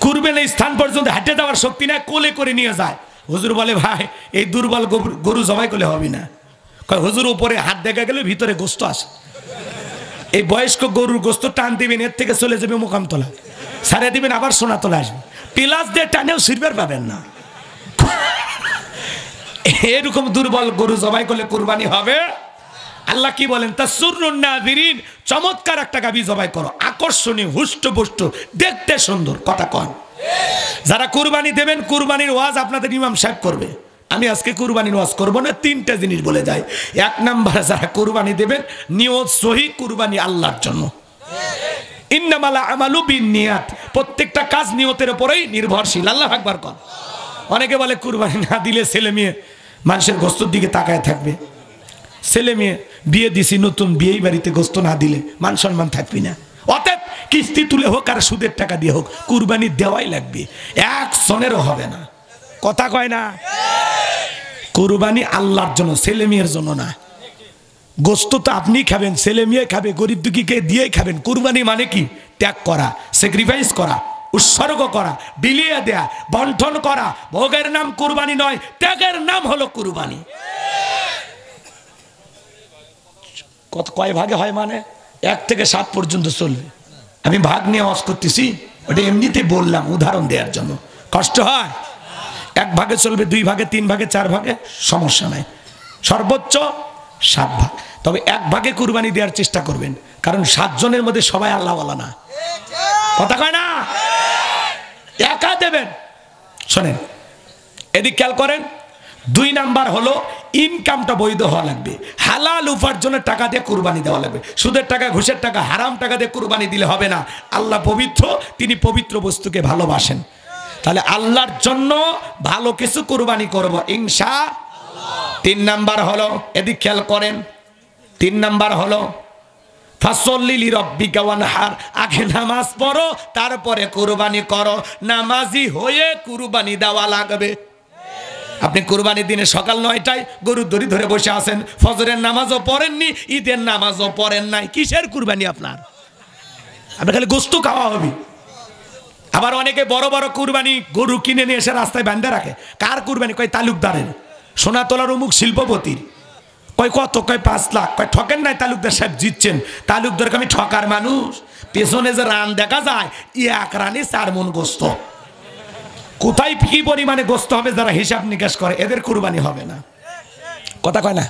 কুরবানির স্থান পর্যন্ত হাঁটে যাওয়ার শক্তি নাই, কোলে করে নিয়ে যায়। হুজুর বলে, ভাই এই দুর্বল গরু জবাই করলে হবে না। কয় হুজুর, উপরে হাত দেখা গেলে ভিতরে গোস্ত আসে। এই বয়স্ক গরুর গোস্ত টান দিবেন, এর থেকে চলে যাবে মোকামতলা, সারে দিবেন, আবার সোনাতলা আসবে। পিলাস দিয়ে টানেও সিরবার পাবেন না। এরকম দুর্বল গরু জবাই করলে কুরবানি হবে? আল্লাহ কি বলেন? তাসুরুন নাযিরিন, চমৎকার একটা গাভী জবাই করো, আকর্ষণীয়, হুষ্টপুষ্ট, দেখতে সুন্দর। কথা কন। যারা কুরবানি দেবেন, কুরবানির ওয়াজ আপনাদের ইমাম সাহেব করবে। আমি আজকে কুরবানির ওয়াজ করব না, 3টা জিনিস বলে যাই। 1 নাম্বার, যারা কুরবানি দেবেন নিয়ত সহি, কুরবানি আল্লাহর জন্য। ইন্নামাল আমালু বিন্নিয়াত, প্রত্যেকটা কাজ নিয়তের উপরেই নির্ভরশীল। আল্লাহু আকবার কর। অনেকে বলে কুরবানি না দিলে ছেলে মেয়ে মানুষের গোস্তর দিকে তাকায় থাকবে। ছেলে মেয়ে বিয়ে দিছি নতুন, বিয়েই বাড়িতে গোস্ত না দিলে মান সম্মান থাকবি না। অতএব কিস্তি তুলে হোক আর সুদের টাকা দিয়ে হোক, কুরবানি দেওয়াই লাগবে, 1 সনেরও হবে না। কথা কয় না? কুরবানি আল্লাহর জন্য, ছেলে মেয়ের জন্য না। গোস্ত তো আপনি খাবেন, ছেলে মেয়ে খাবে, গরিব দুঃখীকে দিয়েই খাবেন। কুরবানি মানে কি? ত্যাগ করা, স্যাক্রিফাইস করা, উৎসর্গ করা, বিলিয়ে দেয়া, বন্টন করা। ভোগের নাম কুরবানি নয়, ত্যাগের নাম হলো কুরবানি। কত কয় ভাগে হয়? মানে 1 থেকে 7 পর্যন্ত চলবে। আমি ভাগ নিয়ে ওয়াজ করতেছি, ওটা এমনিতে বললাম উদাহরণ দেওয়ার জন্য। কষ্ট হয়? 1 ভাগে চলবে, 2 ভাগে, 3 ভাগে, 4 ভাগে, সমস্যা নাই। সর্বোচ্চ 7 ভাগ। তবে 1 ভাগে কুরবানি দেওয়ার চেষ্টা করবেন, কারণ 7 জনের মধ্যে সবাই আল্লাহওয়ালা না। কথা কয় না? একা দেবেন। শোনেন, এদিক খেয়াল করেন। 2 নাম্বার হলো ইনকামটা বৈধ হওয়া লাগবে। হালাল উপার্জনের টাকা দিয়ে কুরবানি দেওয়া লাগবে। সুদের টাকা, ঘুষের টাকা, হারাম টাকা দিয়ে কুরবানি দিলে হবে না। আল্লাহ পবিত্র, তিনি পবিত্র বস্তুকে ভালোবাসেন। তাহলে আল্লাহর জন্য ভালো কিছু কুরবানি করব ইনশাআল্লাহ। 3 নাম্বার হলো, এদিক খেয়াল করেন, 3 নাম্বার হলো ফাসল্লি লিরাব্বিকা ওয়ানহার। আগে নামাজ পড়ো, তারপরে কুরবানি করো। নামাজি হয়ে কুরবানি দেওয়া লাগবে। আপনি কুরবানির দিনে সকাল 9টায় গরুর দড়ি ধরে বসে আছেন, ফজরের নামাজও পড়েননি, ঈদের নামাজও পড়েন নাই। কিসের কুরবানি আপনার? আপনার খালি গোস্ত খাওয়া হবে। আবার অনেকে বড় বড় কুরবানি গরু কিনে নিয়ে এসে রাস্তায় বাঁধে রাখে। কার কুরবানি? কয় তালুকদারের, সোনাতলার অমুক শিল্পপতির। কয় কত? কয় 5 লাখ। কয় ঠকেন নাই, তালুকদার সাহেব জিতছেন। তালুকদারকে আমি ঠকার মানুষ? পেছনে যে রান দেখা যায়, 1 রানে 4 মণ গোস্ত। কোথায় কি পরিমাণে গোস্ত হবে, যারা হিসাব নিকাশ করে, এদের কুরবানি হবে না। কথা কয় না?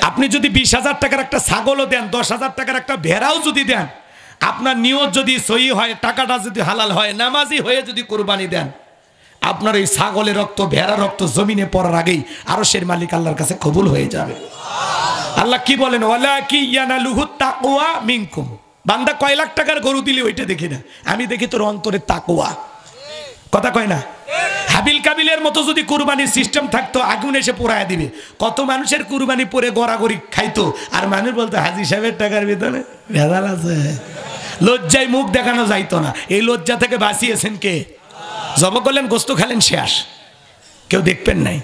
আপনি যদি 20,000 টাকার একটা ছাগলও দেন, 10,000 টাকার একটা ভেড়াও যদি দেন, আপনার নিয়ত যদি সহি হয়, টাকাটা যদি হালাল হয়, নামাজি হয়ে যদি কুরবানি দেন, আপনার এই ছাগলের রক্ত, ভেড়া রক্ত জমিনে পড়ার আগেই আরশের মালিক আল্লাহর কাছে কবুল হয়ে যাবে। আল্লাহ কি বলেন? ওয়ালাকি ইয়ানালুহুত তাকওয়া মিনকুম। বান্দা কয় লাখ টাকার গরু দিলে ওইটা দেখি না, আমি দেখি তোর অন্তরের তাকওয়া। কথা কয় না? হাবিল কাবিলের মতো যদি কুরবানির সিস্টেম থাকতো, আগুন এসে পোড়ায় দিবে। কত মানুষের কুরবানি পরে গড়াগড়ি খাইতো, আর মানুষ বলতো হাজী সাহেবের টাকার ভিতরে ভেজাল আছে। লজ্জায় মুখ দেখানো যাইতো না। এই লজ্জা থেকে বাঁচিয়েছেন কে? জব করলেন, গোস্ত খেলেন, শেষ, কেউ দেখবেন নাই।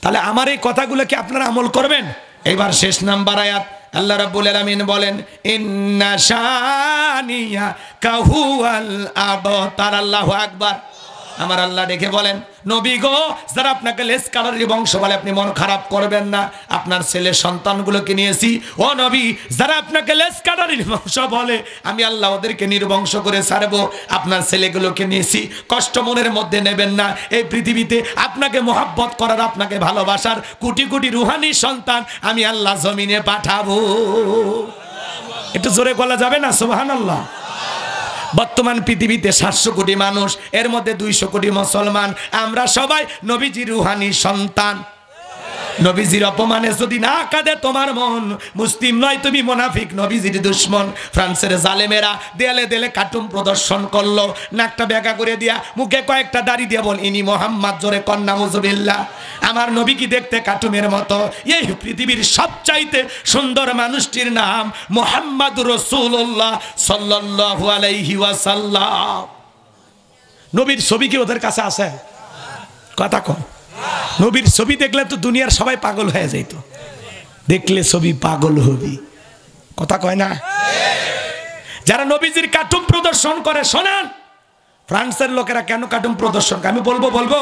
তাহলে আমার এই কথাগুলো কি আপনারা আমল করবেন? এবার শেষ নাম্বার আয়াত, আল্লাহ রাব্বুল আলামিন বলেন, ইন্না শানিয়াকা হুয়াল আবতার। আল্লাহু আকবার। আমার আল্লাহ দেখে বলেন, নবী গো, যারা আপনাকে লেস কাটারি বংশ বলে, আপনি মন খারাপ করবেন না। আপনার ছেলে সন্তানগুলোকে নিয়েছি, ও নবী, যারা আপনাকে লেস কাটারি বংশ বলে, আমি আল্লাহ ওদেরকে নির্বংশ করে ছাড়বো। আপনার ছেলেগুলোকে নিয়েছি, কষ্ট মনের মধ্যে নেবেন না। এই পৃথিবীতে আপনাকে মোহাব্বত করার, আপনাকে ভালোবাসার কোটি কোটি রুহানি সন্তান আমি আল্লাহ জমিনে পাঠাবো। একটু জোরে বলা যাবে না সুবহানাল্লাহ? বর্তমান পৃথিবীতে 700 কোটি মানুষ, এর মধ্যে 200 কোটি মুসলমান। আমরা সবাই নবীজির রুহানি সন্তান। নবীজির অপমানে যদি না কাঁদে তোমার মন, মুসলিম নয় তুমি মুনাফিক, নবীজির দুশমন। ফ্রান্সের জালেমেরা দেয়ালে দেয়ালে কার্টুন প্রদর্শন করলো, নাকটা বেঁকা করে দিয়া মুখে কয়েকটা দাড়ি দিয়ে বল ইনি মোহাম্মদ, জোরে কন্যা মুজুবিল্লাহ। আমার নবী কি দেখতে কার্টুনের মতো? এই পৃথিবীর সবচাইতে সুন্দর মানুষটির নাম মুহাম্মদ রাসূলুল্লাহ সাল্লাল্লাহু আলাইহি ওয়াসাল্লাম। নবীর ছবি কি ওদের কাছে আছে? কথা কম। নবীর ছবি দেখলে তো দুনিয়ার সবাই পাগল হয়ে যাইতো। দেখলে ছবি পাগল হবি, কথা কয় না? যারা নবীজির কার্টুন প্রদর্শন করে, শোনেন ফ্রান্সের লোকেরা কেন কার্টুন প্রদর্শন করে আমি বলবো।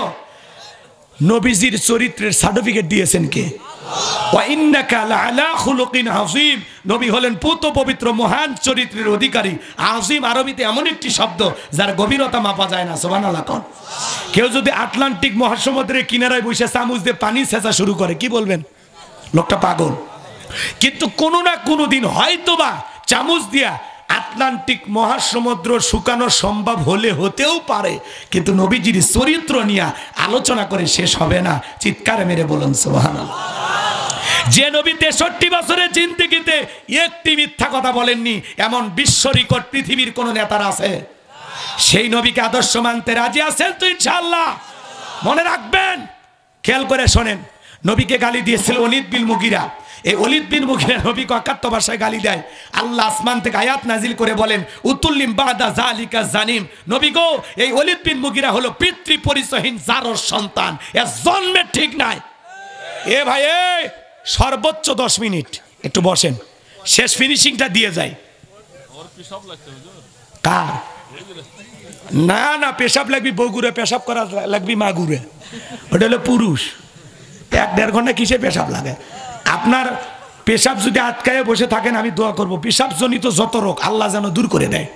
নবীজির চরিত্রের সার্টিফিকেট দিয়েছেন কে? ওয়া ইন্নাকা লাআলা খুলুকিন আযীম। নবী হলেন পুত পবিত্র মহান চরিত্রের অধিকারী। আযীম আরবিতে এমন একটি শব্দ যার গভীরতা মাপা যায় না। সুবহানাল্লাহ। কোন কেউ যদি আটলান্টিক মহাসমুদ্রের কিনারায় বসে চামচ দিয়ে পানি ছেঁচা শুরু করে, কি বলবেন? লোকটা পাগল। কিন্তু কোনো না কোনো দিন হয়তোবা চামচ দিয়া আটলান্টিক মহাসমুদ্র শুকানো সম্ভব হতেও পারে, কিন্তু নবীজির চরিত্র নিয়ে আলোচনা করে শেষ হবে না। চিৎকার মেরে বলুন সুবহানাল্লাহ। যে নবী 63 বছরের জিন্দেগিতে একটি মিথ্যা কথা বলেননি, এমন বিশ্ব রেকর্ড পৃথিবীর কোন নেতার আছে? সেই নবীকে আদর্শ মানতে রাজি আছেন তো ইনশাআল্লাহ? মনে রাখবেন, খেয়াল করে শোনেন। নবীকে গালি দিয়েছিল ওলীদ বিন মুগীরা। এই ওলীদ বিন মুগীরা নবীকে অকাট্য ভাষায় গালি দেয়। আল্লাহ আসমান থেকে আয়াত নাজিল করে বলেন উতুল্লিম বাদা যালিকা জানিম। নবী গো, এই ওলীদ বিন মুগীরা হলো পিতৃ পরিচয়হীন জারর সন্তান, এর জন্মে ঠিক নাই। এ ভাই সর্বোচ্চ 10 মিনিট একটু বসেন, শেষ ফিনিশিংটা দিয়ে যায়। কার? না না, পেশাব লাগবি বগুড়ে, পেশাব করা লাগবি মাগুরে, ওটা হলো পুরুষ। 1-1.5 ঘন্টা কিসে পেশাব লাগে? আপনার পেশাব যদি আটকায় বসে থাকেন, আমি দোয়া করবো পেশাব জনিত যত রোগ আল্লাহ যেন দূর করে দেয়।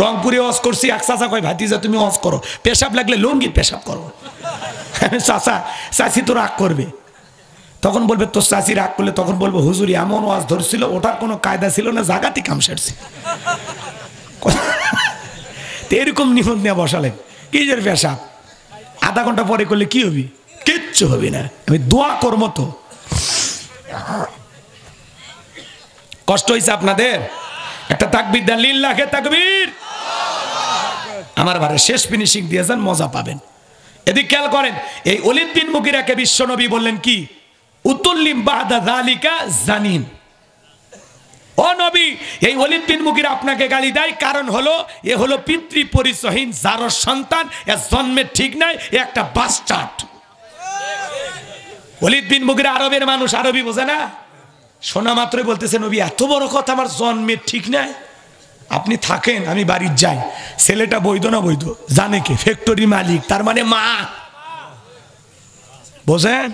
রংপুরে ওয়াজ করছি, এক চাচা কয় ভাতিজা তুমি ওয়াজ করো, পেশাব লাগলে লুঙ্গির পেশাব করো। চাচা চাচি তো রাগ করবে, তখন বলবে তোর চাচি রাগ করলে, তখন বলবো হুজুর এমন ওয়াজ ধরছিল, ওটার কোনো কায়দা ছিল না, জাগাতি কাম সারছে। এরকম নিয়ম নিয়ে বসালেন, কিসের পেশাব? আধা ঘন্টা পরে করলে কি হবি? কিচ্ছু হবে না। আমি দোয়া করবো তো। কষ্ট হয়েছে আপনাদের? একটা তাকবীর দেন, লিল্লাহে তাকবীর। আমার ভারে শেষ ফিনিশিং দিয়ে যান, মজা পাবেন। এদিক খেয়াল করেন, এই ওলীদ বিন মুগীরাকে বিশ্বনবী বললেন কি? উতুল্লিম বাদা যালিকা জানিন। ও নবী, এই ওলীদ বিন মুগীরা আপনাকে গালি দেয়, কারণ হলো এ হলো পিতৃ পরিচয়হীন জারর সন্তান, এর জন্মের ঠিক নাই, এ একটা বাস্টার্ড। ওলীদ বিন মুগীরা আরবের মানুষ, আরবি বোঝে না, শোনা মাত্রই বলতেছে নবী এত বড় কথা, আমার জন্মের ঠিক নাই, আপনি থাকেন আমি বাড়ির যাই। ছেলেটা বৈধ না বৈধ জানে কে? ফ্যাক্টরি মালিক, তার মানে মা, বোঝেন?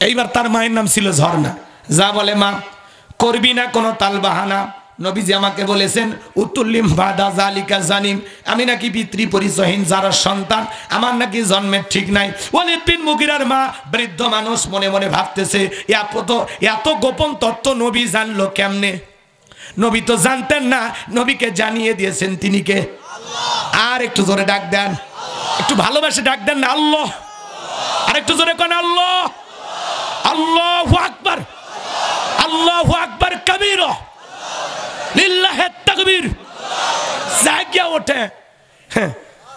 এইবার তার মায়ের নাম ছিল ঝর্ণা। যা বলে মা, করবি না কোনো তাল বাহানা, নবীজি আমাকে বলেছেন উতুল্লিম বাদা যালিকা জানিম, আমি নাকি পিতৃ পরিচয়হীন যারা সন্তান, আমার নাকি জন্মের ঠিক নাই। ওলীদ বিন মুগীরার মা বৃদ্ধ মানুষ মনে মনে ভাবতেছে এত গোপন তত্ত্ব নবী জানলো কেমনে? নবী তো জানতেন না, নবীকে জানিয়ে দিয়েছেন তিনি কে? আর একটু জোরে ডাক দেন, একটু ভালোবাসে ডাক দেন না, আল্লাহ। আর একটু জোরে কোন আল্লাহ। আল্লাহু আকবার, আল্লাহু আকবার কবীরা, লিল্লাহি তাকবীর। জায়গা ওঠে,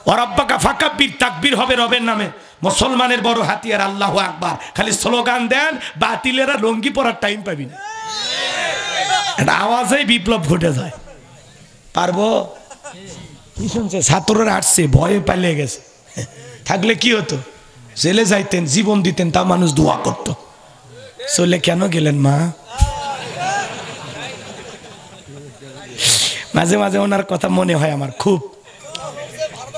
ওয়ারাব্বাকা ফাকাব্বির, তাকবীর হবে রবের নামে। মুসলমানের বড় হাতিয়ার আল্লাহু আকবার। খালি স্লোগান দেন, বাতিলেরা লঙ্গি পরার টাইম পাবি না। এটা আওয়াজেই বিপ্লব ঘটে যায়। পারবো? কি শুনছে? ছাত্ররা আসছে, ভয়ে পালিয়ে গেছে। থাকলে কি হতো? জেলে যাইতেন, জীবন দিতেন, তা মানুষ দোয়া করত। চলে কেন গেলেন মা? মাঝে মাঝে ওনার কথা মনে হয় আমার খুব।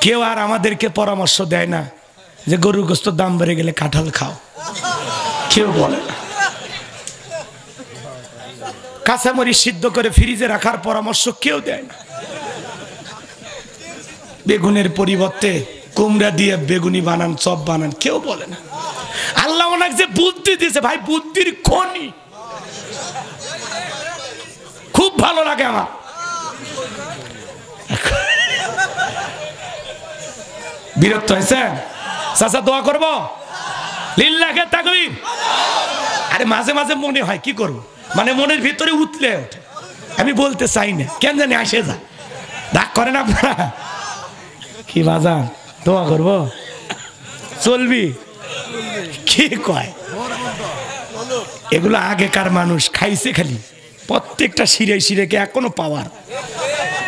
কেউ আর আমাদেরকে পরামর্শ দেয় না যে গরুর গোস্ত দাম বেড়ে গেলে কাঁঠাল খাও, কেউ বলে না। কাঁচামরিচ সিদ্ধ করে ফ্রিজে রাখার পরামর্শ কেউ দেয় না। বেগুনের পরিবর্তে কুমড়া দিয়ে বেগুনি বানান, চপ বানান, কেউ বলে না। আল্লাহ ওনাকে যে বুদ্ধি দিয়েছে, ভাই বুদ্ধির খনি, খুব ভালো লাগে আমার। বিরক্ত হয়েছেন? চাচা দোয়া করবো লিল্লাহে তাকবীর। আরে মাঝে মাঝে মনে হয় কি করবো, মানে মনের ভিতরে উতলে ওঠে, আমি বলতে চাই না, কেন জানি আসে যা। রাগ করেন আপনারা? কি বাজার দোয়া করবো, চলবি কি কয়? এগুলো আগেকার মানুষ খাইছে, খালি প্রত্যেকটা শিরে শিরেকে এখনো পাওয়ার।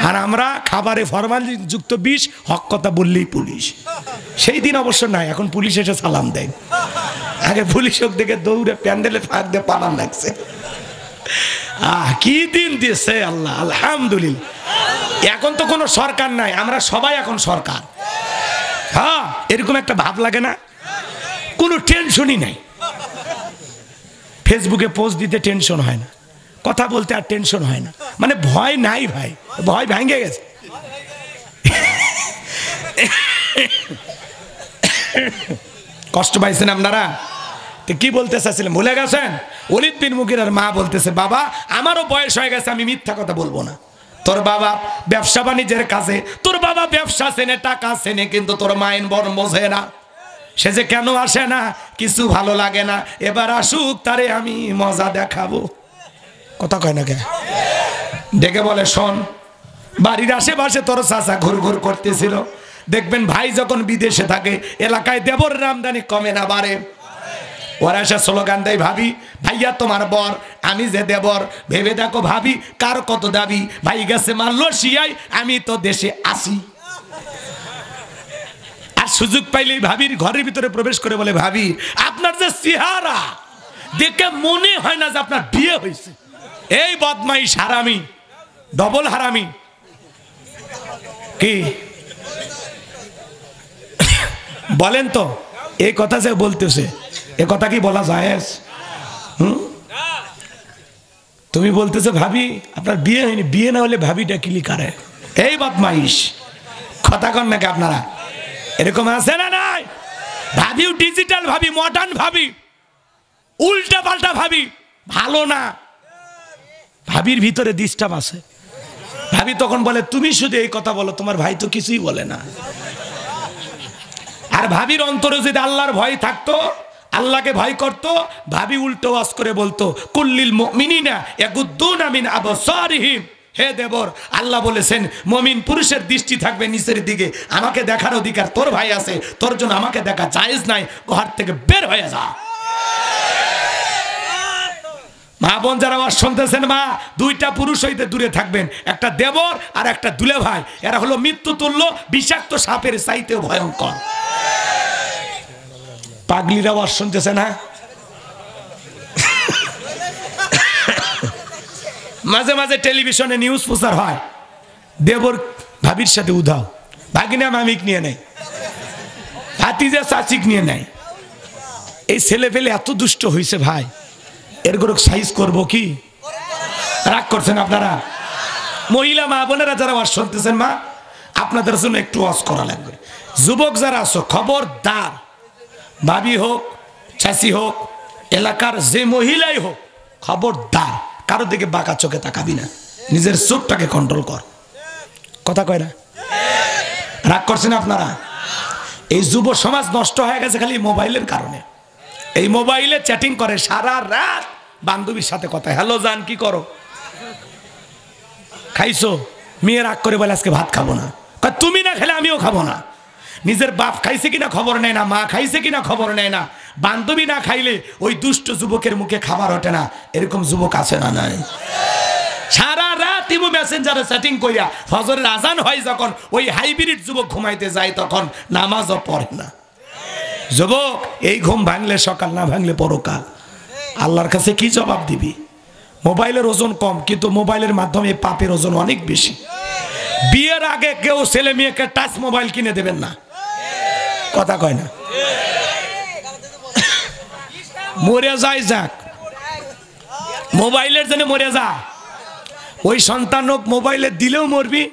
আর আমরা খাবারে ফরমালিন যুক্ত বিষ, হক কথা বললেই পুলিশ। সেই দিন অবশ্য নাই, এখন পুলিশ এসে সালাম দেয়। আগে পুলিশ দেখে দৌড়ে প্যান্ডেলে ফাঁক দিয়ে পালান লাগছে। কি দিন দিয়েছে আল্লাহ, আলহামদুলিল্লাহ। এখন তো কোনো সরকার নাই, আমরা সবাই এখন সরকার। হ্যাঁ, এরকম একটা ভাব লাগে না? কোনো টেনশনই নাই। ফেসবুকে পোস্ট দিতে টেনশন হয় না, কথা বলতে আর টেনশন হয় না, মানে ভয় নাই ভাই, ভয় ভেঙে গেছে। কষ্ট পাইছেন আপনারা? তো কি বলতে চাচ্ছিলেন ভুলে গেছেন? ওলীদ বিন মুগীরার মা বলতেছে, বাবা আমারও বয়স হয়ে গেছে, আমি মিথ্যা কথা বলবো না। তোর বাবা ব্যবসা বাণিজ্যের কাজে, তোর বাবা ব্যবসা চেনে, টাকা চেনে, কিন্তু তোর মাইন বড় বোঝে না। সে যে কেন আসে না, কিছু ভালো লাগে না, এবার আসুক, তারে আমি মজা দেখাবো। কথা কয় না কে? ডেকে বলে, শোন, বাড়ির আশেপাশে তোর চাচা ঘুর ঘুর করতেছিল, দেখবেন ভাই যখন বিদেশে থাকে এলাকায় দেবর আমদানি কমে না বাড়ে। ওরা এসে স্লোগান দেয়, ভাবি ভাইয়া তোমার বর, আমি যে দেবর, ভেবে দেখো ভাবি কার কত দাবি, ভাই গেছে মালয়েশিয়ায়, আমি তো দেশে আসি। আর সুযোগ পাইলেই ভাবির ঘরের ভিতরে প্রবেশ করে বলে, ভাবি আপনার যে চেহারা দেখে মনে হয় না যে আপনার বিয়ে হয়েছে। এই বদমাইশ হারামি, ডবল হারামি। কি বলেন তো? এই কথা যে বলতেছে, এ কথা কি বলা যায়? তুমি বলতেছো ভাবি আপনার বিয়ে হয়নি, বিয়ে না হলে ভাবিটা কিলি কারে? এই বদমাইশ, কথা কন নাকি আপনারা? এরকম আছে না নাই? ভাবিও ডিজিটাল ভাবি, মডার্ন ভাবি, উল্টা পাল্টা ভাবি, ভালো না। ভাবির ভিতরে ডিস্টার্ব আছে। ভাবি তখন বলে, তুমি শুধু এই কথা বলো, তোমার ভাই তো কিছুই বলে না। আর ভাবির অন্তরে যদি আল্লাহর ভয় থাকতো, আল্লাহকে ভয় করতো, ভাবি উল্টো ওয়াজ করে বলতো, কুল্লিল মুমিনিনা ইয়াগুদ্দুনা মিন আবসারিহিম। হে দেবর, আল্লাহ বলেছেন মুমিন পুরুষের দৃষ্টি থাকবে নিচের দিকে, আমাকে দেখার অধিকার তোর ভাই আছে, তোর জন্য আমাকে দেখা জায়েজ নাই, ঘর থেকে বের হয়ে যা। মা বোন যারা আওয়াজ শুনতেছেন, মা দুইটা পুরুষ হইতে দূরে থাকবেন, একটা দেবর আর একটা দুলে ভাই। এরা হলো মৃত্যু তুল্য, বিষাক্ত সাপের চাইতেও ভয়ঙ্কর। পাগলির আওয়াজ শুনতেছে না? মাঝে মাঝে টেলিভিশনে নিউজ প্রচার হয়, দেবর ভাবির সাথে উধাও, ভাগিনা মামিক নিয়ে নেয়, ভাতিজা চাচিক নিয়ে নেয়। এই ছেলে পেলে এত দুষ্ট হয়েছে ভাই, এরগুলো সাইজ করবো কি? রাগ করছেন আপনারা? মহিলা মা বোনেরা যারা ওয়াজ শুনতেছেন, মা আপনাদের জন্য একটু ওয়াজ করা লাগবে। যুবক যারা আছো, খবরদার, ভাবি হোক, চাচি হোক, এলাকার যে মহিলাই হোক, খবরদার কারো দিকে বাঁকা চোখে তাকাবি না, নিজের চোখটাকে কন্ট্রোল কর। কথা কয় না? রাগ করছেন আপনারা? এই যুব সমাজ নষ্ট হয়ে গেছে খালি মোবাইলের কারণে। এই মোবাইলে চ্যাটিং করে সারা রাত, বান্ধবীর সাথে কথা, হ্যালো জান কি করো, খাইছো? মেয়ে রাগ করে বলে আজকে ভাত খাবো না। তুমি না খেলে আমিও খাবো না। নিজের বাপ খাইছে কিনা খবর নেয় না, মা খাইছে কিনা খবর নেয় না, বান্ধবী না খাইলে ওই দুষ্ট যুবকের মুখে খাবার ওঠে না। এরকম যুবক আছে না নাই? সারা রাত ইমো মেসেঞ্জারে চ্যাটিং কইরা ফজরের আজান হয় যখন, ওই হাইব্রিড যুবক ঘুমাইতে যায় তখন নামাজও পড়ে না। যুবক, এই ঘুম ভাঙলে সকাল, না ভাঙলে পরকাল। আল্লাহর কাছে কি জবাব দিবি? মোবাইলের ওজন কম, কিন্তু মোবাইলের মাধ্যমে পাপের ওজন অনেক বেশি। বিয়ের আগে কেউ ছেলে মেয়েকে টাচ মোবাইল কিনে দেবেন না। কথা কয় না? মরে যায় যাক, মোবাইলের জন্য মরে যা। ওই সন্তান হোক, মোবাইলে দিলেও মরবি,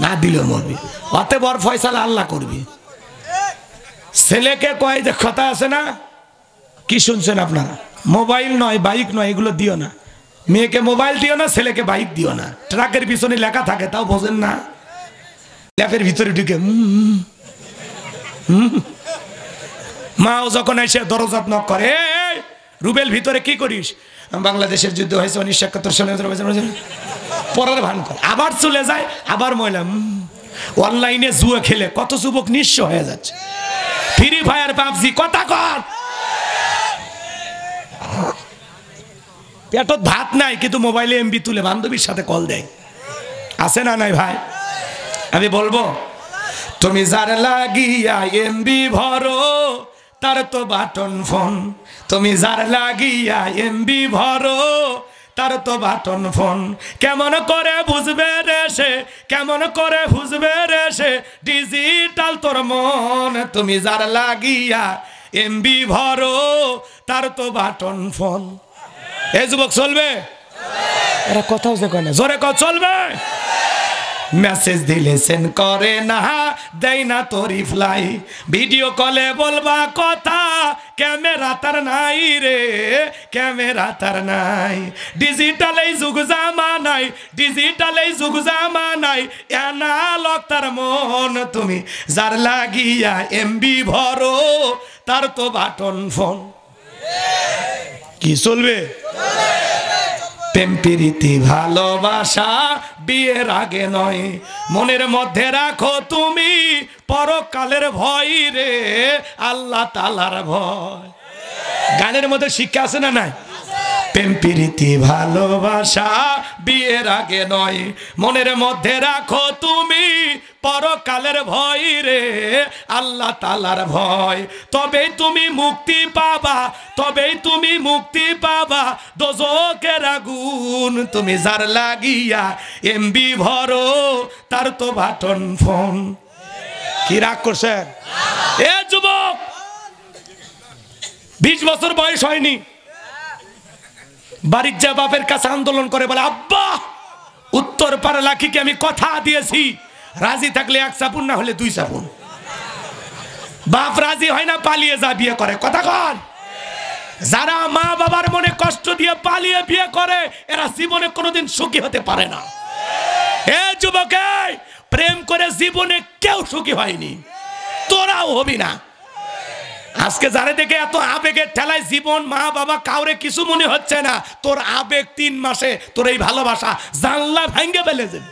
না দিলেও মরবি, অতএব বড় ফয়সালা আল্লাহ করবি। ছেলেকে কয় যে কথা আছে না, কি শুনছেন আপনারা? মোবাইল নয়, বাইক নয়, এগুলো দিও না। মেয়েকে মোবাইল দিও না, ছেলেকে বাইক দিও না। ট্রাকের পিছনে লেখা থাকে, তাও বোঝেন না। ল্যাপের ভিতরে ঢুকে মাও যখন এসে দরজাত নক করে, রুবেল ভিতরে কি করিস? বাংলাদেশের যুদ্ধ হয়েছে 1971 সালে, পরের ভান করে আবার চলে যায়, আবার মহিলা অনলাইনে জুয়া খেলে কত যুবক নিঃস্ব হয়ে যাচ্ছে। ফ্রি ফায়ার, পাবজি, কথা কর। পেটত ভাত নাই কিন্তু মোবাইলে এমবি তুলে বান্ধবীর সাথে কল দেয়, আছে না নাই ভাই? আমি বলবো, তুমি যার লাগিয়া এমবি ভরো তার তো বাটন ফোন, তুমি যার লাগিয়া এমবি ভরো তার তো বাটন ফোন। কেমন করে বুঝবে রে সে, কেমন করে বুঝবে রে সে ডিজিটাল তোর মন, তুমি যার লাগিয়া এমবি ভরো তার তো বাটন ফোন। এই যুবক চলবে? এরা কথাও যে কয় না, জোরে কও চলবে? মেসেজ দিলে সেন্ড করে না, দেয় না তো রিপ্লাই, ভিডিও কলে বলবা কথা ক্যামেরা তার নাই রে, ক্যামেরা তার নাই। ডিজিটাল এই যুগ জামানাই, ডিজিটাল এই যুগ জামানাই, অ্যানালগ তার মন, তুমি যার লাগিয়া এমবি ভরো তার তো বাটন ফোন। কি চলবে? প্রেম প্রীতি ভালোবাসা বিয়ের আগে নয়, মনের মধ্যে রাখো তুমি পরকালের ভয় রে, আল্লাহ তাআলার ভয়। গানের মধ্যে শিক্ষা আছে না নাই? প্রেম প্রীতি ভালোবাসা বিয়ের আগে নয়, মনের মধ্যে রাখো তুমি পরকালের ভয় রে, আল্লাহ তাআলার ভয়। তবেই তুমি মুক্তি পাবা, তবেই তুমি মুক্তি পাবা দোজখের আগুন, তুমি যার লাগিয়া এমবি ভরো তার তো বাটন ফোন। কি রাগ করছে? এ যুবক, 20 বছর বয়স হয়নি, বাড়ির যা বাপের কাছে আন্দোলন করে বলে, আব্বা উত্তর পাড়া লাখিকে আমি কথা দিয়েছি, রাজি থাকলে 1 চাপুন, না হলে 2 চাপুন। বাপ রাজি হয় না, পালিয়ে যা বিয়ে করে। কথা কন। যারা মা বাবার মনে কষ্ট দিয়ে পালিয়ে বিয়ে করে এরা জীবনে কোনোদিন সুখী হতে পারে না। এ যুবক, প্রেম করে জীবনে কেউ সুখী হয়নি, তোরাও হবি না। আজকে যারা দেখে এত আবেগের ঠেলায় জীবন, মা বাবা কাউরে কিছু মনে হচ্ছে না, তোর আবেগ 3 মাসে তোর এই ভালোবাসা জানলা ভাঙ্গে ফেলে যাবে।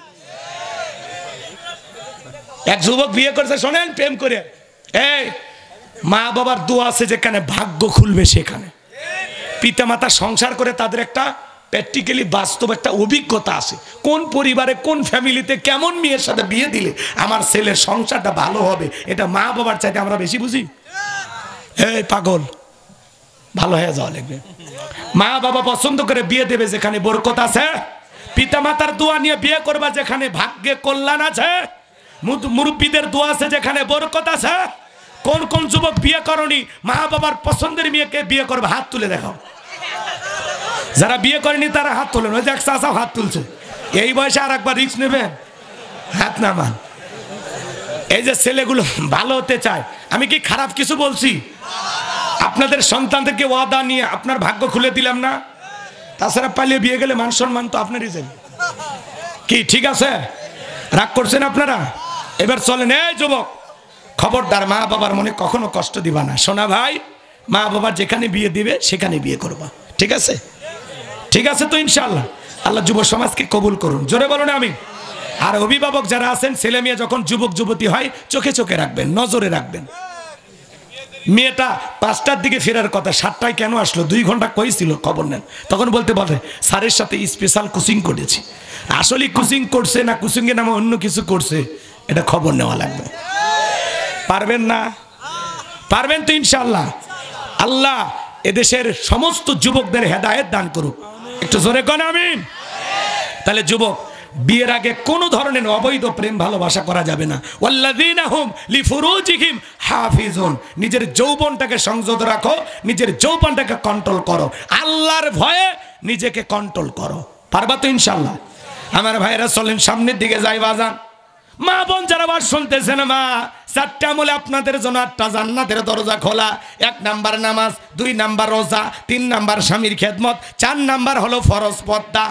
এক যুবক বিয়ে করেছে, শোনেন, প্রেম করে, এই মা বাবার দোয়া আছে যেখানে ভাগ্য খুলবে সেখানে। পিতা মাতা সংসার করে তাদের একটা প্র্যাকটিক্যালি বাস্তব একটা অভিজ্ঞতা আছে, কোন পরিবারে কোন ফ্যামিলিতে কেমন মেয়ের সাথে বিয়ে দিলে আমার ছেলের সংসারটা ভালো হবে, এটা মা বাবার চাইতে আমরা বেশি বুঝি। এই পাগল, ভালো হয়ে যাওয়া লাগবে। মা বাবা পছন্দ করে বিয়ে দেবে যেখানে বরকত আছে, পিতা মাতার দোয়া নিয়ে বিয়ে করবা যেখানে ভাগ্যে কল্যাণ আছে, মুরব্বীদের দোয়া আছে যেখানে বরকত আছে। কোন কোন যুবক বিয়ে করনি, মা বাবার পছন্দের মেয়েকে বিয়ে করবে? হাত তুলে দেখাও। যারা বিয়ে করেনি তারা হাত তোলেন। ওই যে এক চাচাও হাত তুলছে। এই বয়সে আর একবার রিস্ক নেবেন? হাত নামান। এই যে ছেলেগুলো ভালো হতে চায়, আমি কি খারাপ কিছু বলছি? আপনাদের সন্তানদেরকে ওয়াদা নিয়ে আপনার ভাগ্য খুলে দিলাম না, তাছাড়া পালিয়ে বিয়ে গেলে মান সম্মান তো আপনারই যাবে। কি ঠিক আছে? রাগ করছেন আপনারা? এবার চলেন। এই যুবক, খবরদার মা বাবার মনে কখনো কষ্ট দিবা না। শোনা ভাই, মা বাবা যেখানে বিয়ে দিবে সেখানে বিয়ে করবা, ঠিক আছে? ঠিক আছে তো ইনশাআল্লাহ। আল্লাহ যুব সমাজকে কবুল করুন, জোরে বলুন আমিন। আর অভিভাবক যারা আছেন, ছেলে মেয়ে যখন যুবক যুবতী হয় চোখে চোখে রাখবেন, নজরে রাখবেন। মেয়েটা 5টার দিকে ফেরার কথা, 7টায় কেন আসলো? 2 ঘন্টা কই ছিল খবর নেন। তখন বলতে বলে স্যারের সাথে স্পেশাল কোচিং করেছি। আসলে কোচিং করছে না কোচিং এর নামে অন্য কিছু করছে, এটা খবর নেওয়া লাগবে। পারবেন না? পারবেন তো ইনশাআল্লাহ। আল্লাহ এদেশের সমস্ত যুবকদের হেদায়েত দান করুক। একটু জোরে কোন আমিন। তাহলে যুবক, বিয়ের আগে কোনো ধরনের অবৈধ প্রেম ভালোবাসা করা যাবে না। ওয়াল্লাযীনা হুম লিফুরুজিহিম হাফিজুন। নিজের যৌবনটাকে সংযত রাখো, নিজের যৌবনটাকে কন্ট্রোল করো, আল্লাহর ভয়ে নিজেকে কন্ট্রোল করো। পারবা তো ইনশাআল্লাহ? আমার ভাইরা চলেন সামনের দিকে যাই বাজান। মা বোন যারা আবার শুনতেছেন, মা 4টা আমলে আপনাদের জন্য 8টা জান্নাতের দরজা খোলা। 1 নাম্বার নামাজ, 2 নাম্বার রোজা, 3 নাম্বার স্বামীর খেদমত, 4 নাম্বার হলো ফরজ পর্দা।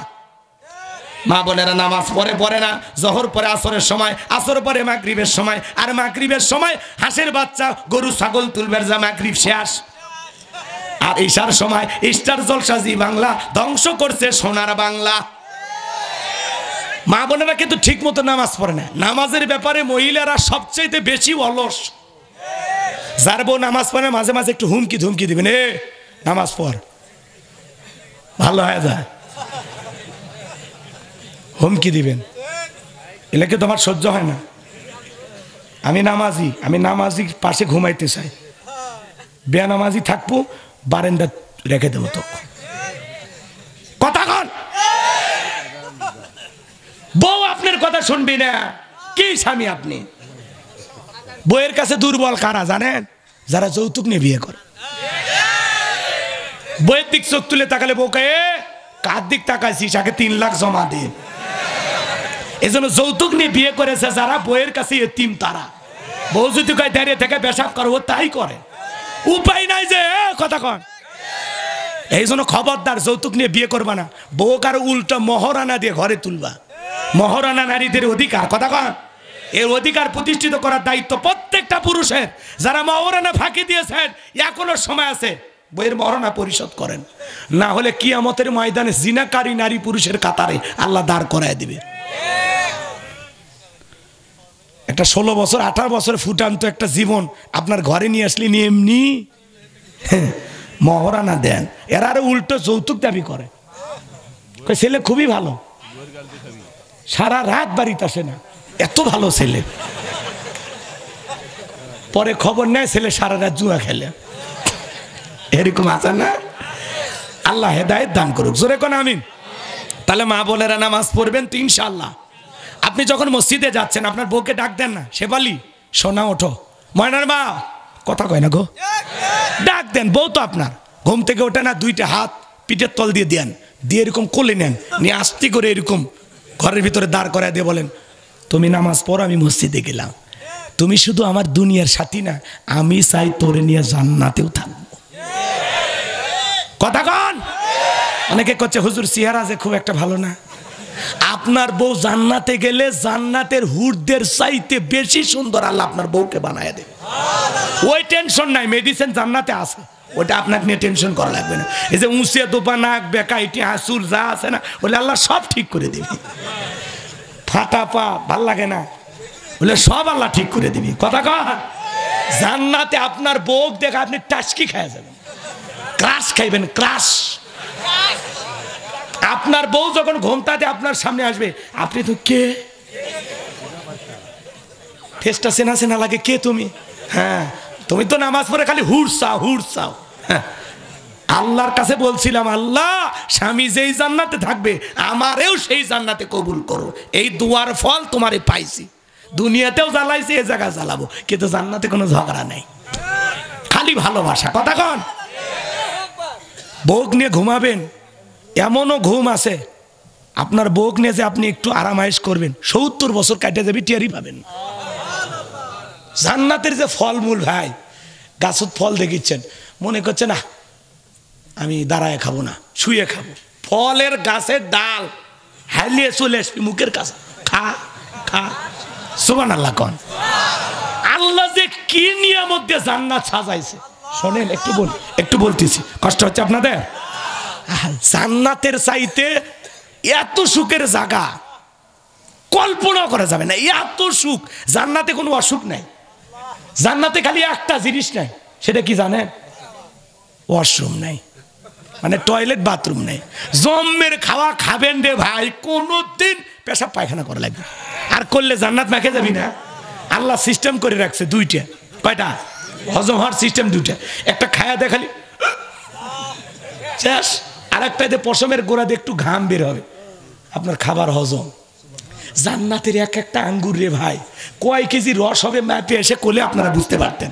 মা বোনেরা নামাজ পড়ে না, জোহর পরে আসরের সময়, আসর পরে মাগরিবের সময়, আর মাগরিবের সময় হাঁসের বাচ্চা গরু ছাগল তুলবের যা মাগরিব শেষ। আর ঈশার সময় স্টার জলসা জি বাংলা ধ্বংস করছে সোনার বাংলা। মা বোনেরা কিন্তু ঠিক মতো নামাজ পড়ে না। নামাজের ব্যাপারে মহিলারা সবচেয়ে বেশি অলস। যার বউ নামাজ পড়ে মাঝে মাঝে একটু হুমকি ধুমকি দিবেন, এ নামাজ পড়, ভালো হয়ে যায়, হুমকি দিবেন, এলে কি তোমার সহ্য হয় না? আমি নামাজি পাশে ঘুমাইতে চাই, বেনামাজি থাকবো, বারান্দা রেখে দেবো তো। কথা কন, বউ আপনার কথা শুনবি না, কি স্বামী আপনি? বউয়ের কাছে দুর্বল কারা জানেন? যারা যৌতুক নিয়ে বিয়ে করে। বইয়ের দিক চোখ তুলে তাকালে বউকে, কার দিক তাকাইছিস, আগে 3 লাখ জমা দে। এজন্য যৌতুক নিয়ে বিয়ে করেছে যারা, বইয়ের কাছে এতিম তারা। বউ যদি কয় দাঁড়িয়ে থেকে পেশাব করো, তাই করে, উপায় নাই যে। কথা কন, এই জন্য খবরদার যৌতুক নিয়ে বিয়ে করবা না। বউ কারো উল্টো মহারানা দিয়ে ঘরে তুলবা। মহারানা নারীদের অধিকার। কথা কন, এর অধিকার প্রতিষ্ঠিত করার দায়িত্ব প্রত্যেকটা পুরুষের। যারা মহারানা ফাঁকি দিয়েছেন, এখনো সময় আছে, বইয়ের মহারানা পরিশোধ করেন, না হলে কিয়ামতের ময়দানে জিনাকারী নারী পুরুষের কাতারে আল্লাহ দাঁড় করায় দিবে। একটা 16 বছর 18 বছর ফুটান্ত একটা জীবন আপনার ঘরে নিয়ে আসলে নিয়ে এমনি মহারানা দেন, এরা আরো উল্টো যৌতুক দাবি করে। ছেলে খুবই ভালো, সারা রাত বাড়িতে আসে না, এত ভালো ছেলে। পরে খবর নেয় ছেলে সারা রাত জুয়া খেলে। এরকম আছে না? আল্লাহ হেদায়েত দান করুক, জোরে কোন আমিন। তাহলে মা বোনেরা নামাজ পড়বেন তো ইনশাআল্লাহ। আপনি যখন মসজিদে যাচ্ছেন আপনার বউকে ডাক দেন না, শেফালি সোনা ওঠো, ময়নার মা, কথা কয় না গো, ডাক দেন। বউ তো আপনার ঘুম থেকে ওঠে না, 2টা হাত পিঠের তল দিয়ে দেন, দিয়ে এরকম কোলে নেন, নিয়ে আস্তে করে এরকম ঘরের ভিতরে দাঁড় করায় দিয়ে বলেন, তুমি নামাজ পড়ো, আমি মসজিদে গেলাম, তুমি শুধু আমার দুনিয়ার সাথী না, আমি চাই তোরে নিয়ে জান্নাতেও থাকবো। কথা কন। অনেকে করছে হুজুর চেহারা যে খুব একটা ভালো না। আপনার বউ জান্নাতে গেলে জান্নাতের হুরদের চাইতে বেশি সুন্দর আল্লাহ আপনার বউকে বানায় দেবে। ওই টেনশন নাই, মেডিসিন জান্নাতে আছে, ওটা আপনাকে নিয়ে টেনশন করা লাগবে না। এই যে উঁচিয়ে দোপা নাক বেকা ইটি হাসুর যা আছে না, বলে আল্লাহ সব ঠিক করে দেবে। ফাটা পা ভাল লাগে না, বলে সব আল্লাহ ঠিক করে দিবি। কথা কন। জান্নাতে আপনার বউ দেখে আপনি টাস্কি খাইয়া যাবেন, ক্রাশ খাইবেন, ক্রাশ। আপনার বউ যখন ঘুমটাতে আপনার সামনে আসবে, আপনি তো কে, ফেসটা চেনা চেনা লাগে, কে তুমি? হ্যাঁ, তুমি তো নামাজ পড়ে খালি হুড় চাও। হ্যাঁ, আল্লাহর কাছে বলছিলাম, আল্লাহ স্বামী যেই জান্নাতে থাকবে আমারেও সেই জান্নাতে কবুল করো। এই দুয়ার ফল তোমারে পাইছি, দুনিয়াতেও জ্বালাইছি, এ জায়গায় জ্বালাবো, কিন্তু জান্নাতে কোনো ঝগড়া নাই, খালি ভালোবাসা। কথা কন। বউক নিয়ে ঘুমাবেন, এমনও ঘুম আছে আপনার বউক নিয়ে যে আপনি একটু আরামায়েশ করবেন, 70 বছর কাটে যাবে, টিয়ারি পাবেন। জান্নাতের যে ফলমূল ভাই, গাছত ফল দেখিচ্ছেন, মনে করছে না আমি দাঁড়ায় খাবো না, শুয়ে খাবো। ফলের গাছের ডাল হাইলিয়ে চলে আসবি মুখের কাছে, খা খা। সুবহানাল্লাহ কোন। আল্লাহ যে কি নিয়ামত দিয়ে জান্নাত সাজাইছে শোনেন, একটু বলতেছি, কষ্ট হচ্ছে আপনাদের? জান্নাতের চাইতে এত সুখের জায়গা কল্পনা করা যাবে না, এত সুখ। জান্নাতে কোনো অসুখ নাই, জান্নাতে খালি একটা জিনিস নাই, সেটা কি জানেন? ওয়াশরুম নাই, মানে টয়লেট বাথরুম নেই। জম্মের খাওয়া খাবেন রে ভাই, কোনোদিন পেশাব পায়খানা করা লাগবে, আর করলে জান্নাত মাখে যাবি না। আল্লাহ সিস্টেম করে রাখছে 2টা, কয়টা? হজম হওয়ার সিস্টেম 2টা। একটা খায়া দেখালি শেষ, আর একটাতে পশমের গোড়া দিয়ে একটু ঘাম বের হবে, আপনার খাবার হজম। জান্নাতের এক একটা আঙ্গুর রে ভাই, কয় কেজি রস হবে ম্যাপে এসে কোলে আপনারা বুঝতে পারতেন।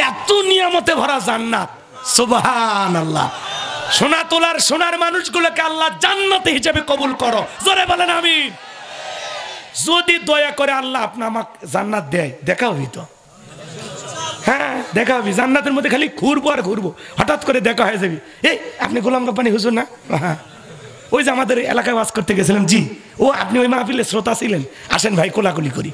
এত নিয়ামতে ভরা জান্নাত, সুবহানাল্লাহ। সোনা তোলার সোনার মানুষগুলোকে আল্লাহ জান্নাতে হিসেবে কবুল করো, জোরে বলেন আমিন। যদি দয়া করে আল্লাহ আপনার আমাকে জান্নাত দেয়, দেখা হবি তো? হ্যাঁ, দেখা হবি। জান্নাতের মধ্যে খালি ঘুরবো আর ঘুরবো, হঠাৎ করে দেখা হয়ে যাবি। এই আপনি গোলাম রব্বানী হুজুর না? হ্যাঁ, ওই যে আমাদের এলাকায় ওয়াজ করতে গেছিলাম, জি ও আপনি ওই মাহফিলের শ্রোতা ছিলেন, আসেন ভাই কোলাকুলি করি,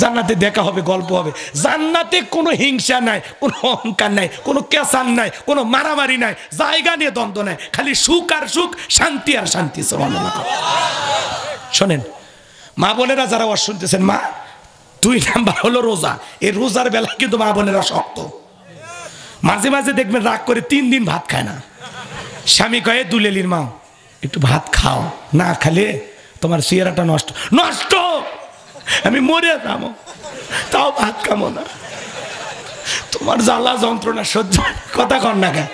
জান্নাতে দেখা হবে, গল্প হবে। জান্নাতে কোনো হিংসা নাই, কোনো অহংকার নাই, কোনো কেসান নাই, কোনো মারামারি নাই, জায়গা নিয়ে দ্বন্দ্ব নাই, খালি সুখ আর সুখ, শান্তি আর শান্তি। সুবহানাল্লাহ। শোনেন মা বোনেরা যারা ওয়াজ শুনতেছেন, মা 2 নাম্বার হলো রোজা। এই রোজার বেলা কিন্তু মা বোনেরা শক্ত, মাঝে মাঝে দেখবেন রাগ করে 3 দিন ভাত খায় না। স্বামী কয়ে দুলেলির মা একটু ভাত খাও, না খালে তোমার চেহারাটা নষ্ট। নষ্ট আমি মরে যাবো, তাও ভাত খাবো না, তোমার জ্বালা যন্ত্রণা সহ্য। কথা কর না কেন?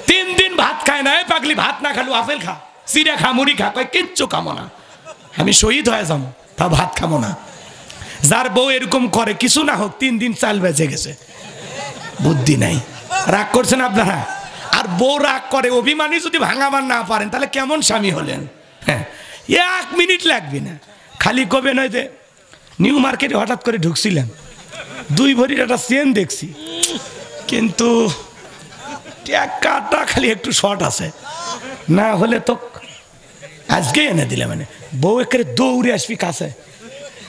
3 দিন ভাত খায় না। পাগলি ভাত না খালু আপেল খা, চিড়া খা, মুড়ি খা, কয় কিচ্ছু খাবো না, আমি শহীদ হয়ে যাবো, তাও ভাত খাবো না। যার বউ এরকম করে, কিছু না হোক 3 দিন চাল বেঁচে গেছে, বুদ্ধি নাই। রাগ করছেন আপনারা? আর বউ রাগ করে, অভিমানী যদি ভাঙাবার না পারেন তাহলে কেমন স্বামী হলেন? হ্যাঁ, 1 মিনিট লাগবে না, খালি কবে নয় যে নিউ মার্কেটে হঠাৎ করে ঢুকছিলাম, 2 ভরির একটা চেন দেখছি, কিন্তু টাকাটা খালি একটু শর্ট আছে, না হলে তো আজকে এনে দিলে। মানে বউ একেবারে দৌড়ে আসবি কাছে,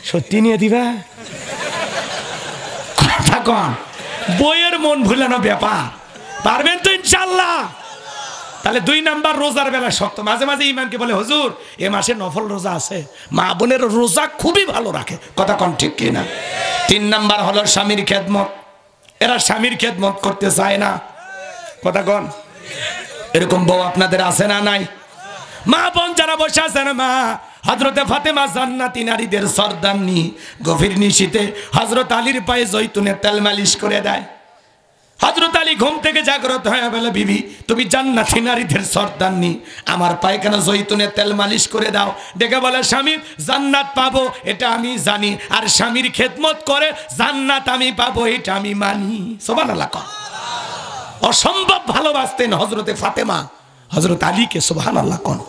সত্যি নিয়ে দিবা? কথা কন, বইয়ের মন ভুলানো ব্যাপার, পারবেন তো ইনশাল্লাহ? তাহলে 2 নাম্বার রোজার বেলা শক্ত। মাঝে মাঝে ইমামকে বলে, হুজুর এ মাসে নফল রোজা আছে। মা বোনের রোজা খুবই ভালো রাখে, কথা কন ঠিক কিনা? 3 নাম্বার হলো স্বামীর খেদমত। এরা স্বামীর খেদমত করতে চায় না, কথা কন। এরকম বউ আপনাদের আছে না নাই? মা বোন যারা বসে আছেন, মা হযরতে ফাতেমা জান্নাতি নারীদের সরদারনি, গভীর নিশীতে হযরত আলীর পায়ে জৈতুনের তেল মালিশ করে দেয়। হযরত আলী ঘুম থেকে জাগ্রত হয়ে বলে, বিবি তুমি জান্নাতি নারীদের সরদারনি, আমার পায়ে কেন জৈতুনের তেল মালিশ করে দাও? দেখে বলে, স্বামী জান্নাত পাবো এটা আমি জানি, আর স্বামীর খেদমত করে জান্নাত আমি পাবো এটা আমি মানি। সুবহানাল্লাহ। অসম্ভব ভালোবাসতেন হযরতে ফাতেমা হযরত আলীকে। সুবহানাল্লাহ। কোন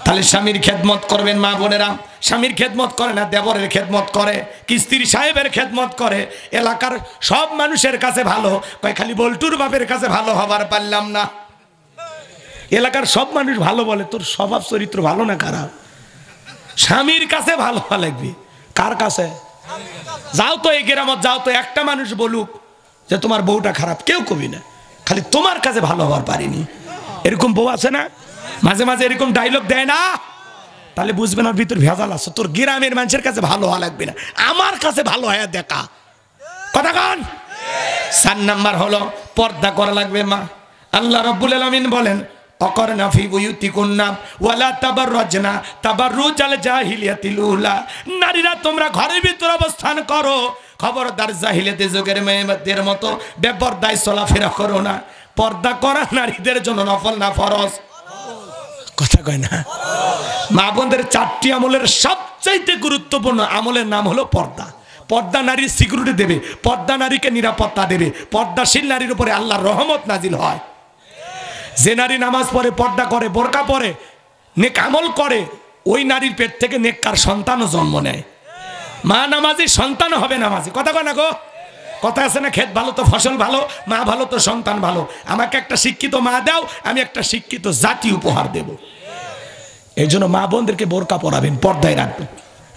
তাহলে স্বামীর খেদমত করবেন মা বোনেরা। স্বামীর খেদমত করে না, দেবরের খেদমত করে, কিস্তির সাহেবের খেদমত করে, এলাকার সব মানুষের কাছে ভালো, কয় খালি বল্টুর বাপের কাছে ভালো হবার পারলাম না। এলাকার সব মানুষ ভালো বলে, তোর স্বভাব চরিত্র ভালো না খারাপ? স্বামীর কাছে ভালো লাগবে, কার কাছে? যাও তো এই গ্রামত, যাও তো একটা মানুষ বলুক যে তোমার বউটা খারাপ, কেউ কবি না, খালি তোমার কাছে ভালো হবার পারিনি। এরকম বউ আছে না? মাঝে মাঝে এরকম ডায়লগ দেয় না? তাহলে বুঝবেন ওর ভিতর ভেজাল আছে। তোর গ্রামের মানুষের কাছে ভালো হওয়া লাগবে না, আমার কাছে ভালো হয়ে দেখা। কথা কন। 4 নাম্বার হলো পর্দা করা লাগবে মা। আল্লাহ রাব্বুল আলামিন বলেন, অকরনা ফি বুয়ুতিকুন্না ওয়ালা তাবাররাজনা তাবাররুজাল জাহিলিয়াতিল উলা। নারীরা তোমরা ঘরের ভিতর অবস্থান করো, খবরদার জাহিলিয়াতের যুগের মেয়েদের মতো বেপরদায় চলাফেরা করো না। পর্দা করা নারীদের জন্য নফল না ফরজ? কথা কয় না? মা বোনদের 4টি আমলের সবচাইতে গুরুত্বপূর্ণ আমলের নাম হলো পর্দা। পর্দা নারীর সিকিউরিটি দেবে, পর্দা নারীকে নিরাপত্তা দেবে, পর্দাশীল নারীর উপরে আল্লাহর রহমত নাজিল হয়। যে নারী নামাজ পড়ে, পর্দা করে, বোরকা পরে, নেক আমল করে, ওই নারীর পেট থেকে নেককার সন্তানও জন্ম নেয়। মা নামাজি সন্তান হবে নামাজি। কথা কয় না গো? কথা আছে না, ক্ষেত ভালো তো ফসল ভালো, মা ভালো তো সন্তান ভালো। আমাকে একটা শিক্ষিত মা দাও, আমি একটা শিক্ষিত জাতি উপহার দেব। এই জন্য মা বোনদেরকে বোরকা পরাবেন, পর্দায় রাখবেন।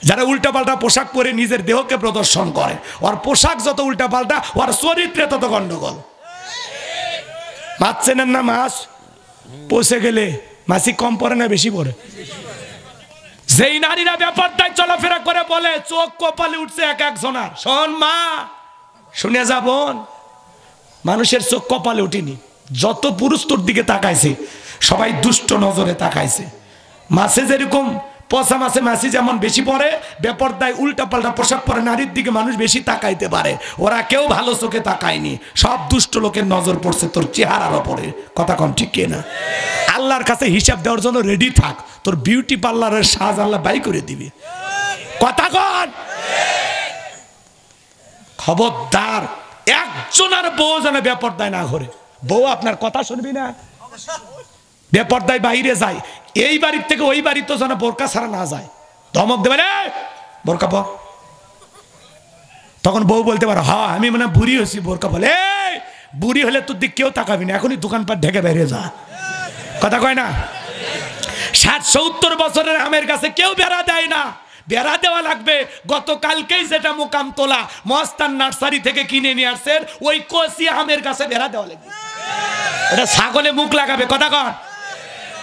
যারা উল্টাপাল্টা পোশাক পরে নিজের দেহকে প্রদর্শন করে, ওর পোশাক যত উল্টাপাল্টা, ওর চরিত্রে তত গন্ডগোল। মাছ চেনেন না? মাছ পচে গেলে মাছি কম পরে না বেশি পরে? যেই নারীরা ব্যাপারটাই চলাফেরা করে বলে চোখ কপালে উঠছে এক একজনার। শোন মা, শুনে যাবন, মানুষের চোখ কপালে উঠিনি। যত পুরুষ তোর দিকে তাকাইছে সবাই দুষ্ট নজরে তাকাইছে। মাছে যেরকম পচা মাছে মাছি যেমন বেশি পড়ে, বেপরদায় উল্টা পাল্টা পোশাক পরে নারীর দিকে মানুষ বেশি তাকাইতে পারে। ওরা কেউ ভালো চোখে তাকায়নি, সব দুষ্ট লোকের নজর পড়ছে তোর চেহারার ওপরে। কথা কম ঠিক কিনা? আল্লাহর কাছে হিসাব দেওয়ার জন্য রেডি থাক, তোর বিউটি পার্লারের সাজ আল্লাহ বাই করে দিবে। কথা কন। খবরদার একজনের বউ যেন বেপরদায় না ঘরে। বউ আপনার কথা শুনবি না, বেপরদায় বাইরে যায়, এই বাড়ির থেকে ওই বাড়িতে যেন বোরকা ছাড়া না যায়। ধমক দেবে, বোরকা পর। তখন বউ বলতে পারো, হ্যাঁ আমি মানে বুড়ি হয়েছি, বোরকা বলে বুড়ি হলে তোর দিক কেউ তাকাবি না, এখনই দোকানপাট ঢেকে বেরিয়ে যা। কথা কয় না? 60-70 বছরের আমের কাছে কেউ বেড়া দেয় না, বেড়া দেওয়া লাগবে। গতকালকেই যেটা মোকাম তোলা মস্তান নার্সারি থেকে কিনে নিয়ে আসছেন, ওই কচি আমের কাছে বেড়া দেওয়া লাগবে। এটা ছাগলে মুখ লাগাবে। কথা কন?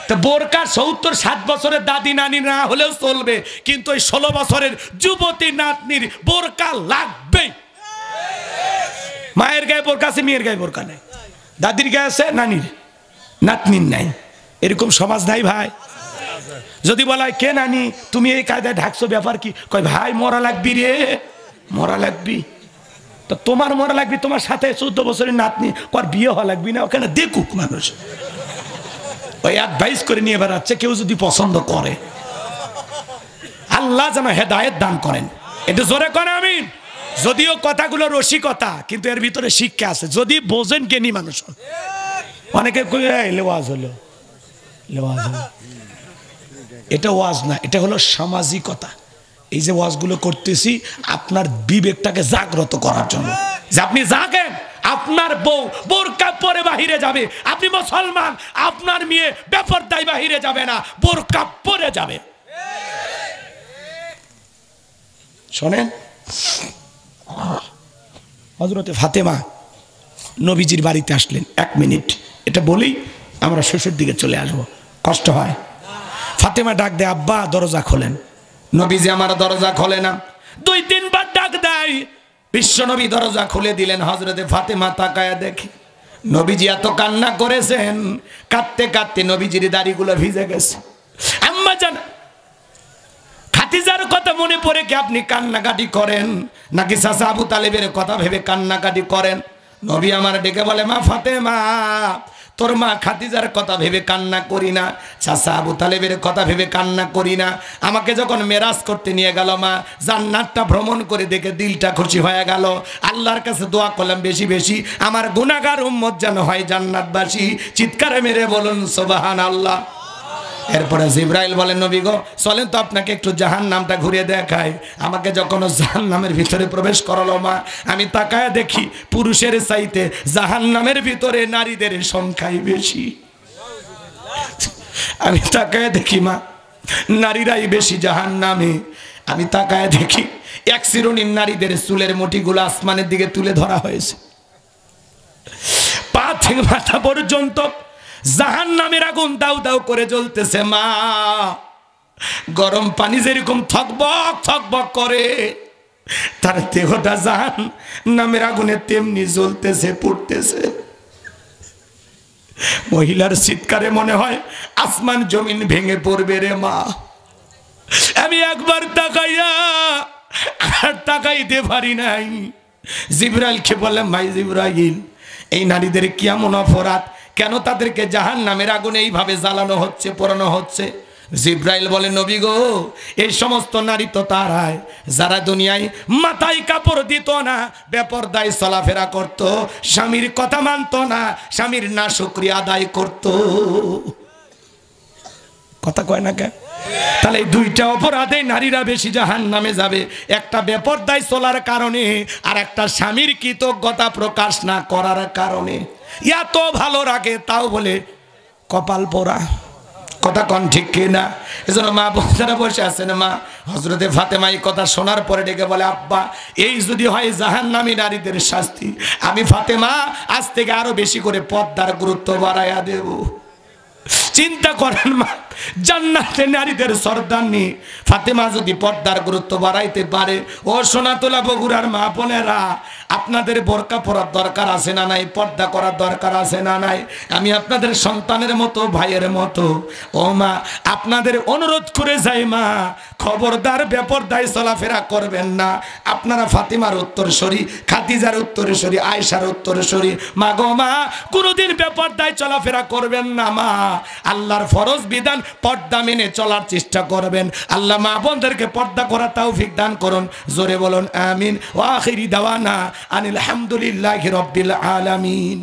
তো বোরকা 70-60 বছরের দাদি নানি না হলেও চলবে, কিন্তু ওই 16 বছরের যুবতী নাতনির বোরকা লাগবে। মায়ের গায়ে বোরকা আছে, মেয়ের গায়ে বোরকা নেই, দাদির গায়ে আছে, নানির নাতনির নাই। এরকম সমাজ নাই ভাই। যদি বলা হয় কে নানি তুমি এই কায়দায় ঢাকছো, ব্যাপার কি? কয় ভাই মরা লাগবি রে, মরা লাগবি। তো তোমার মরা লাগবি, তোমার সাথে 14 বছরের নাতনি কর বিয়ে হওয়া লাগবি না? ওখানে দেখুক মানুষ, ওই অ্যাডভাইস করে নিয়ে বেড়াচ্ছে। কেউ যদি পছন্দ করে, আল্লাহ যেন হেদায়েত দান করেন। এটা জোরে করে আমিন। যদিও কথাগুলো রসিকতা, কিন্তু এর ভিতরে শিক্ষা আছে, যদি বোঝেন জ্ঞানী মানুষ। অনেকে ওয়াজ হলো, ওয়াজ হলো, এটা ওয়াজ না, এটা হলো সামাজিকতা। এই যে ওয়াজগুলো করতেছি আপনার বিবেকটাকে জাগ্রত করার জন্য, যে আপনি জাগেন। আপনার বউ বোরকা পরে বাহিরে যাবে, আপনি মুসলমান, আপনার মেয়ে বেপরদায় বাহিরে যাবে না, বোরকা পরে যাবে। শোনেন, হযরতে ফাতেমা নবীজির বাড়িতে আসলেন। 1 মিনিট এটা বলেই আমরা শেষের দিকে চলে আসবো, কষ্ট হয়। ফাতেমা ডাক দেয়, আব্বা দরজা খোলেন। নবীজি আমার দরজা খোলে না, 2-3 বার ডাক দেয়। বিশ্ব নবী দরজা খুলে দিলেন। হযরতে ফাতেমা তাকায়া দেখে নবীজি এত কান্না করেছেন, কাঁদতে কাঁদতে নবীজির দাড়িগুলো ভিজে গেছে। আম্মা জান খাদিজার কথা মনে পড়ে কি আপনি কান্নাকাটি করেন, নাকি চাচা আবু তালেবের কথা ভেবে কান্নাকাটি করেন? নবী আমার ডেকে বলে, মা ফাতেমা, তোর মা খাদিজার কথা ভেবে কান্না করি না, চাচা আবু তালেবের কথা ভেবে কান্না করি না। আমাকে যখন মেরাজ করতে নিয়ে গেল মা, জান্নাতটা ভ্রমণ করে দেখে দিলটা খুশি হয়ে গেল। আল্লাহর কাছে দোয়া করলাম বেশি বেশি আমার গুনাহগার উম্মত যেন হয় জান্নাতবাসী। চিৎকারে মেরে বলুন সুবহানাল্লাহ। এরপরে জিবরাইল বলেন, নবী গো চলেন তো আপনাকে একটু জাহান্নামটা ঘুরিয়ে দেখাই। আমাকে যখন জাহান্নামের ভিতরে প্রবেশ করালো মা, আমি তাকায় দেখি পুরুষের চাইতে জাহান্নামের ভিতরে নারীদের সংখ্যাই বেশি। আমি তাকায় দেখি মা, নারীরাই বেশি জাহান্নামে। আমি তাকায় দেখি এক শ্রেণীর নারীদের চুলের মুঠিগুলো আসমানের দিকে তুলে ধরা হয়েছে, পা থেকে মাথা পর্যন্ত জাহান্নামের আগুন দাউ দাউ করে জ্বলতেছে। মা, গরম পানি যেরকম থকবক থকবক করে, তার দেহটা জাহান্নামের আগুনে তেমনি জ্বলতেছে, পুড়তেছে। মহিলার চিৎকারে মনে হয় আসমান জমিন ভেঙে পড়বে রে মা। আমি একবার তাকাইয়া আর তাকাইতে পারি নাই। জিবরাইলকে বললাম, ভাই জিবরাইল, এই নারীদের কেমন অপরাধ, কেন তাদেরকে জাহান্নামের আগুনে এইভাবে জ্বালানো হচ্ছে, পোড়ানো হচ্ছে? জিবরাইল বলে, নবী গো, এই সমস্ত নারী তো তারাই যারা দুনিয়ায় মাথায় কাপড় দিত না, বেপরদায় চলাফেরা করত, স্বামীর কথা মানত না, স্বামীর নাশুকরিয়া আদায় করত। কথা কয় না কেন? তাহলে এই 2টা অপরাধে নারীরা বেশি জাহান্নামে যাবে, একটা বেপরদায় চলার কারণে, আর একটা স্বামীর কৃতজ্ঞতা প্রকাশ না করার কারণে। এত ভালো রাখে তাও বলে কপাল পোড়া। কথা কন ঠিক কিনা? এজন্য মা বোনেরা বসে আছেন, মা হযরতে ফাতেমা এই কথা শোনার পরে ডেকে বলে, আব্বা এই যদি হয় জাহান্নামী নারীদের শাস্তি, আমি ফাতেমা আজ থেকে আরো বেশি করে পর্দার গুরুত্ব বাড়াইয়া দেব। চিন্তা করেন মা, জান্নাতে নারীদের সর্দারনি ফাতেমা যদি পর্দার গুরুত্ব বাড়াইতে পারে, ও সোনাতলা বগুড়ার মা বোনেরা, আপনাদের বোরকা পরার দরকার আছে না নাই? পর্দা করার দরকার আছে না নাই? আমি আপনাদের সন্তানের মতো, ভাইয়ের মতো, ও মা আপনাদের অনুরোধ করে যাই, মা খবরদার বেপরদায় চলাফেরা করবেন না। আপনারা ফাতেমার উত্তরসূরি, খাদিজার উত্তরসূরি, আয়েশার উত্তরসূরি। মা গো মা, কোনোদিন বেপরদায় চলাফেরা করবেন না মা। আল্লাহর ফরজ বিধান পর্দা মেনে চলার চেষ্টা করবেন। আল্লাহ মা বোনদেরকে পর্দা করার তৌফিক দান করুন। জোরে বলুন আমিন। ওয়া আখিরি দাওয়ানা আনিল হামদুলিল্লাহি রাব্বিল আলামিন।